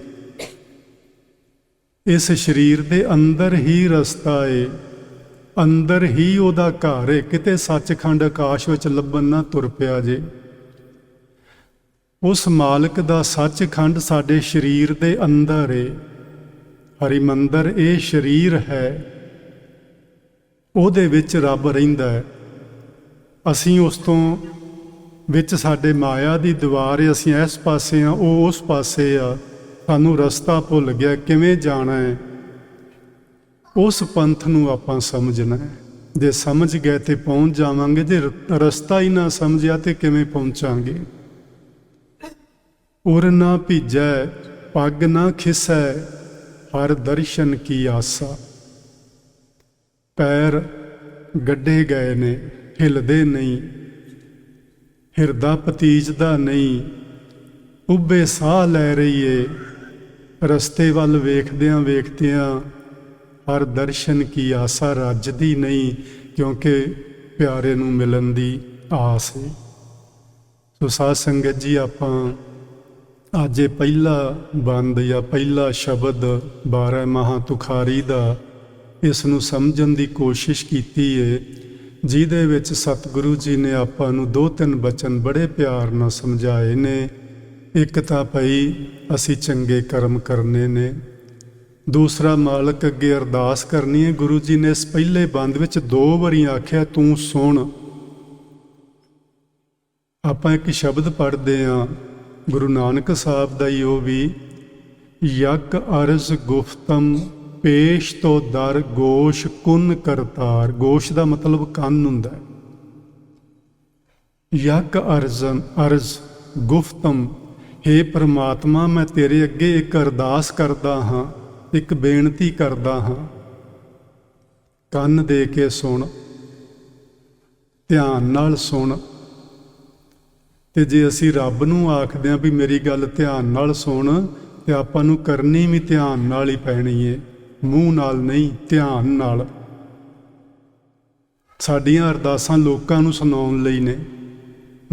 ਇਸ ਸਰੀਰ ਦੇ ਅੰਦਰ ਹੀ ਰਸਤਾ ਏ, ਅੰਦਰ ਹੀ ਉਹਦਾ ਘਰ ਏ। ਕਿਤੇ ਸੱਚਖੰਡ ਆਕਾਸ਼ ਵਿੱਚ ਲੱਭਣ ਨਾ ਤੁਰ ਪਿਆ ਜੇ। ਉਸ ਮਾਲਕ ਦਾ ਸੱਚਖੰਡ ਸਾਡੇ ਸਰੀਰ ਦੇ ਅੰਦਰ ਏ। ਹਰਿਮੰਦਰ ਇਹ ਸਰੀਰ ਹੈ, ਉਹਦੇ ਵਿੱਚ ਰੱਬ ਰਹਿੰਦਾ ਹੈ। ਅਸੀਂ ਉਸ ਤੋਂ ਵਿੱਚ ਸਾਡੇ ਮਾਇਆ ਦੀ ਦੀਵਾਰ ਏ, ਅਸੀਂ ਇਸ ਪਾਸੇ ਆ, ਉਹ ਉਸ ਪਾਸੇ ਆ। ਸਾਨੂੰ ਰਸਤਾ ਭੁੱਲ ਗਿਆ, ਕਿਵੇਂ ਜਾਣਾ ਹੈ। ਉਸ ਪੰਥ ਨੂੰ ਆਪਾਂ ਸਮਝਣਾ ਹੈ। ਜੇ ਸਮਝ ਗਏ ਤੇ ਪਹੁੰਚ ਜਾਵਾਂਗੇ, ਜੇ ਰਸਤਾ ਹੀ ਨਾ ਸਮਝਿਆ ਤੇ ਕਿਵੇਂ ਪਹੁੰਚਾਂਗੇ। ਉਰ ਨਾ ਭੀਜੈ, ਪੱਗ ਨਾ ਖਿਸੈ, ਹਰ ਦਰਸ਼ਨ ਕੀ ਆਸਾ। ਪੈਰ ਗੱਡੇ ਗਏ ਨੇ, ਹਿਲਦੇ ਨਹੀਂ, ਹਿਰਦਾ ਪਤੀਜਦਾ ਨਹੀਂ, ਉੱਭੇ ਸਾਹ ਲੈ ਰਹੀ ਏ। ਰਸਤੇ ਵੱਲ ਵੇਖਦਿਆਂ ਵੇਖਦਿਆਂ ਹਰ ਦਰਸ਼ਨ ਕੀ ਆਸਾ ਰੱਜਦੀ ਨਹੀਂ, ਕਿਉਂਕਿ ਪਿਆਰੇ ਨੂੰ ਮਿਲਣ ਦੀ ਆਸ ਹੈ। ਸੋ ਸਾਧ ਸੰਗਤ ਜੀ, ਆਪਾਂ ਅੱਜ ਇਹ ਪਹਿਲਾ ਬੰਦ ਜਾਂ ਪਹਿਲਾ ਸ਼ਬਦ 12 ਮਹਾਂ ਤੁਖਾਰੀ ਦਾ, ਇਸ ਨੂੰ ਸਮਝਣ ਦੀ ਕੋਸ਼ਿਸ਼ ਕੀਤੀ ਹੈ, ਜਿਹਦੇ ਵਿੱਚ ਸਤਿਗੁਰੂ ਜੀ ਨੇ ਆਪਾਂ ਨੂੰ 2-3 ਬਚਨ ਬੜੇ ਪਿਆਰ ਨਾਲ ਸਮਝਾਏ ਨੇ। ਇੱਕ ਤਾਂ ਭਈ ਅਸੀਂ ਚੰਗੇ ਕਰਮ ਕਰਨੇ ਨੇ, ਦੂਸਰਾ ਮਾਲਕ ਅੱਗੇ ਅਰਦਾਸ ਕਰਨੀ ਹੈ। ਗੁਰੂ ਜੀ ਨੇ ਇਸ ਪਹਿਲੇ ਬੰਦ ਵਿੱਚ 2 ਵਾਰੀ ਆਖਿਆ ਤੂੰ ਸੁਣ। ਆਪਾਂ ਇੱਕ ਸ਼ਬਦ ਪੜ੍ਹਦੇ ਹਾਂ ਗੁਰੂ ਨਾਨਕ ਸਾਹਿਬ ਦਾ ਹੀ, ਉਹ ਵੀ ਯਕ ਅਰਜ਼ ਗੁਫਤਮ ਪੇਸ਼ ਤੋਂ ਦਰ ਗੋਸ਼ ਕੁਨ ਕਰਤਾਰ। ਗੋਸ਼ ਦਾ ਮਤਲਬ ਕੰਨ ਹੁੰਦਾ ਹੈ। ਯਕ ਅਰਜ਼ ਗੁਫਤਮ, ਹੇ ਪ੍ਰਮਾਤਮਾ ਮੈਂ ਤੇਰੇ ਅੱਗੇ ਇੱਕ ਅਰਦਾਸ ਕਰਦਾ ਹਾਂ, ਇੱਕ ਬੇਨਤੀ ਕਰਦਾ ਹਾਂ, ਕੰਨ ਦੇ ਕੇ ਸੁਣ, ਧਿਆਨ ਨਾਲ ਸੁਣ। ਤੇ ਜੇ ਅਸੀਂ ਰੱਬ ਨੂੰ ਆਖਦੇ ਹਾਂ ਵੀ ਮੇਰੀ ਗੱਲ ਧਿਆਨ ਨਾਲ ਸੁਣ, ਤੇ ਆਪਾਂ ਨੂੰ ਕਰਨੀ ਵੀ ਧਿਆਨ ਨਾਲ ਹੀ ਪੈਣੀ ਹੈ, ਮੂੰਹ ਨਾਲ ਨਹੀਂ, ਧਿਆਨ ਨਾਲ। ਸਾਡੀਆਂ ਅਰਦਾਸਾਂ ਲੋਕਾਂ ਨੂੰ ਸੁਣਾਉਣ ਲਈ ਨੇ,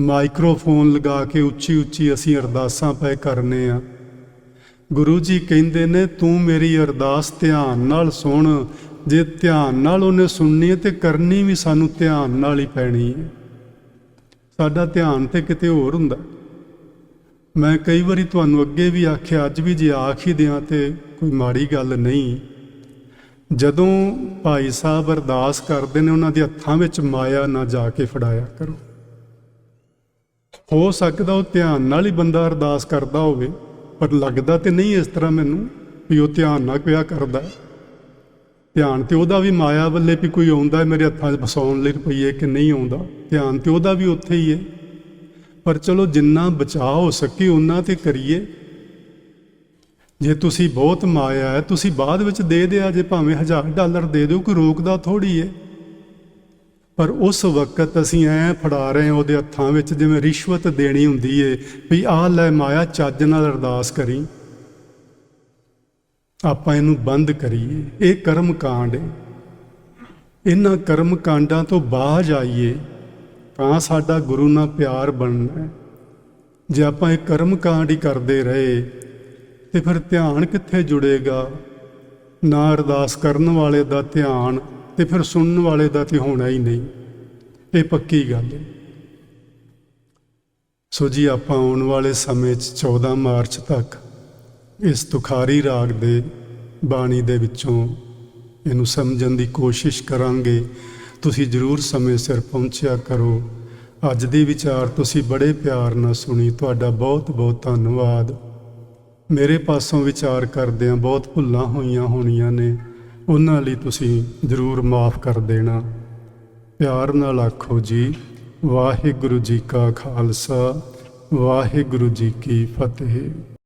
ਮਾਈਕ੍ਰੋਫੋਨ ਲਗਾ ਕੇ ਉੱਚੀ ਉੱਚੀ ਅਸੀਂ ਅਰਦਾਸਾਂ ਪਏ ਕਰਨੇ ਆ। ਗੁਰੂ ਜੀ ਕਹਿੰਦੇ ਨੇ ਤੂੰ ਮੇਰੀ ਅਰਦਾਸ ਧਿਆਨ ਨਾਲ ਸੁਣ। ਜੇ ਧਿਆਨ ਨਾਲ ਉਹਨੇ ਸੁਣਨੀ ਹੈ ਤੇ ਕਰਨੀ ਵੀ ਸਾਨੂੰ ਧਿਆਨ ਨਾਲ ਹੀ ਪੈਣੀ ਹੈ। ਸਾਡਾ ਧਿਆਨ ਤੇ ਕਿਤੇ ਹੋਰ ਹੁੰਦਾ। ਮੈਂ ਕਈ ਵਾਰੀ ਤੁਹਾਨੂੰ ਅੱਗੇ ਵੀ ਆਖਿਆ, ਅੱਜ ਵੀ ਜੇ ਆਖ ਹੀ ਦਿਆਂ ਤੇ ਕੋਈ ਮਾੜੀ ਗੱਲ ਨਹੀਂ। ਜਦੋਂ ਭਾਈ ਸਾਹਿਬ ਅਰਦਾਸ ਕਰਦੇ ਨੇ, ਉਹਨਾਂ ਦੇ ਹੱਥਾਂ ਵਿੱਚ ਮਾਇਆ ਨਾ ਜਾ ਕੇ ਫੜਾਇਆ ਕਰੋ। ਹੋ ਸਕਦਾ ਉਹ ਧਿਆਨ ਨਾਲ ਹੀ ਬੰਦਾ ਅਰਦਾਸ ਕਰਦਾ ਹੋਵੇ, ਪਰ ਲੱਗਦਾ ਤੇ ਨਹੀਂ ਇਸ ਤਰ੍ਹਾਂ ਮੈਨੂੰ ਵੀ ਉਹ ਧਿਆਨ ਨਾਲ ਪਿਆ ਕਰਦਾ। ਧਿਆਨ ਤੇ ਉਹਦਾ ਵੀ ਮਾਇਆ ਵੱਲੇ ਵੀ ਕੋਈ ਆਉਂਦਾ ਮੇਰੇ ਹੱਥਾਂ 'ਚ ਫਸਾਉਣ ਲਈ ਰੁਪਈਏ ਕਿ ਨਹੀਂ ਆਉਂਦਾ, ਧਿਆਨ ਤੇ ਉਹਦਾ ਵੀ ਉੱਥੇ ਹੀ ਹੈ। ਪਰ ਚਲੋ ਜਿੰਨਾ ਬਚਾਅ ਹੋ ਸਕੇ ਉਹਨਾਂ ਤੇ ਕਰੀਏ। ਜੇ ਤੁਸੀਂ ਬਹੁਤ ਮਾਇਆ ਹੈ, ਤੁਸੀਂ ਬਾਅਦ ਵਿੱਚ ਦੇ ਦਿਆ ਜੇ, ਭਾਵੇਂ $1000 ਦੇ ਦਿਓ, ਕੋਈ ਰੋਕਦਾ ਥੋੜ੍ਹੀ ਹੈ। ਪਰ ਉਸ ਵਕਤ ਅਸੀਂ ਐਂ ਫੜਾ ਰਹੇ ਹਾਂ ਉਹਦੇ ਹੱਥਾਂ ਵਿੱਚ, ਜਿਵੇਂ ਰਿਸ਼ਵਤ ਦੇਣੀ ਹੁੰਦੀ ਏ ਵੀ ਆਹ ਲੈ ਮਾਇਆ, ਚੱਜ ਨਾਲ ਅਰਦਾਸ ਕਰੀ। ਆਪਾਂ ਇਹਨੂੰ ਬੰਦ ਕਰੀਏ। ਇਹ ਕਰਮ ਕਾਂਡ ਹੈ। ਇਹਨਾਂ ਕਰਮ ਕਾਂਡਾਂ ਤੋਂ ਬਾਹਰ ਆਈਏ ਤਾਂ ਸਾਡਾ ਗੁਰੂ ਨਾਲ ਪਿਆਰ ਬਣਨਾ ਹੈ। ਜੇ ਆਪਾਂ ਇਹ ਕਰਮ ਕਾਂਡ ਹੀ ਕਰਦੇ ਰਹੇ ਤੇ ਫਿਰ ਧਿਆਨ ਕਿੱਥੇ ਜੁੜੇਗਾ? ਨਾ ਅਰਦਾਸ ਕਰਨ ਵਾਲੇ ਦਾ ਧਿਆਨ ਤੇ ਫਿਰ ਸੁਣਨ ਵਾਲੇ ਦਾ ਤੇ ਹੋਣਾ ਹੀ ਨਹੀਂ। ਇਹ ਪੱਕੀ ਗੱਲ ਹੈ। ਸੋ ਜੀ, ਆਪਾਂ ਆਉਣ ਵਾਲੇ ਸਮੇਂ 'ਚ 14 ਮਾਰਚ ਤੱਕ ਇਸ ਤੁਖਾਰੀ ਰਾਗ ਦੇ ਬਾਣੀ ਦੇ ਵਿੱਚੋਂ ਇਹਨੂੰ ਸਮਝਣ ਦੀ ਕੋਸ਼ਿਸ਼ ਕਰਾਂਗੇ। ਤੁਸੀਂ ਜ਼ਰੂਰ ਸਮੇਂ ਸਿਰ ਪਹੁੰਚਿਆ ਕਰੋ। ਅੱਜ ਦੀ ਵਿਚਾਰ ਤੁਸੀਂ ਬੜੇ ਪਿਆਰ ਨਾਲ ਸੁਣੀ, ਤੁਹਾਡਾ ਬਹੁਤ ਬਹੁਤ ਧੰਨਵਾਦ। ਮੇਰੇ ਪਾਸੋਂ ਵਿਚਾਰ ਕਰਦਿਆਂ ਬਹੁਤ ਭੁੱਲਾਂ ਹੋਈਆਂ ਹੋਣੀਆਂ ਨੇ, ਉਹਨਾਂ ਲਈ ਤੁਸੀਂ ਜ਼ਰੂਰ ਮਾਫ ਕਰ ਦੇਣਾ। ਪਿਆਰ ਨਾਲ ਆਖੋ ਜੀ, ਵਾਹਿਗੁਰੂ ਜੀ ਕਾ ਖਾਲਸਾ, ਵਾਹਿਗੁਰੂ ਜੀ ਕੀ ਫਤਿਹ।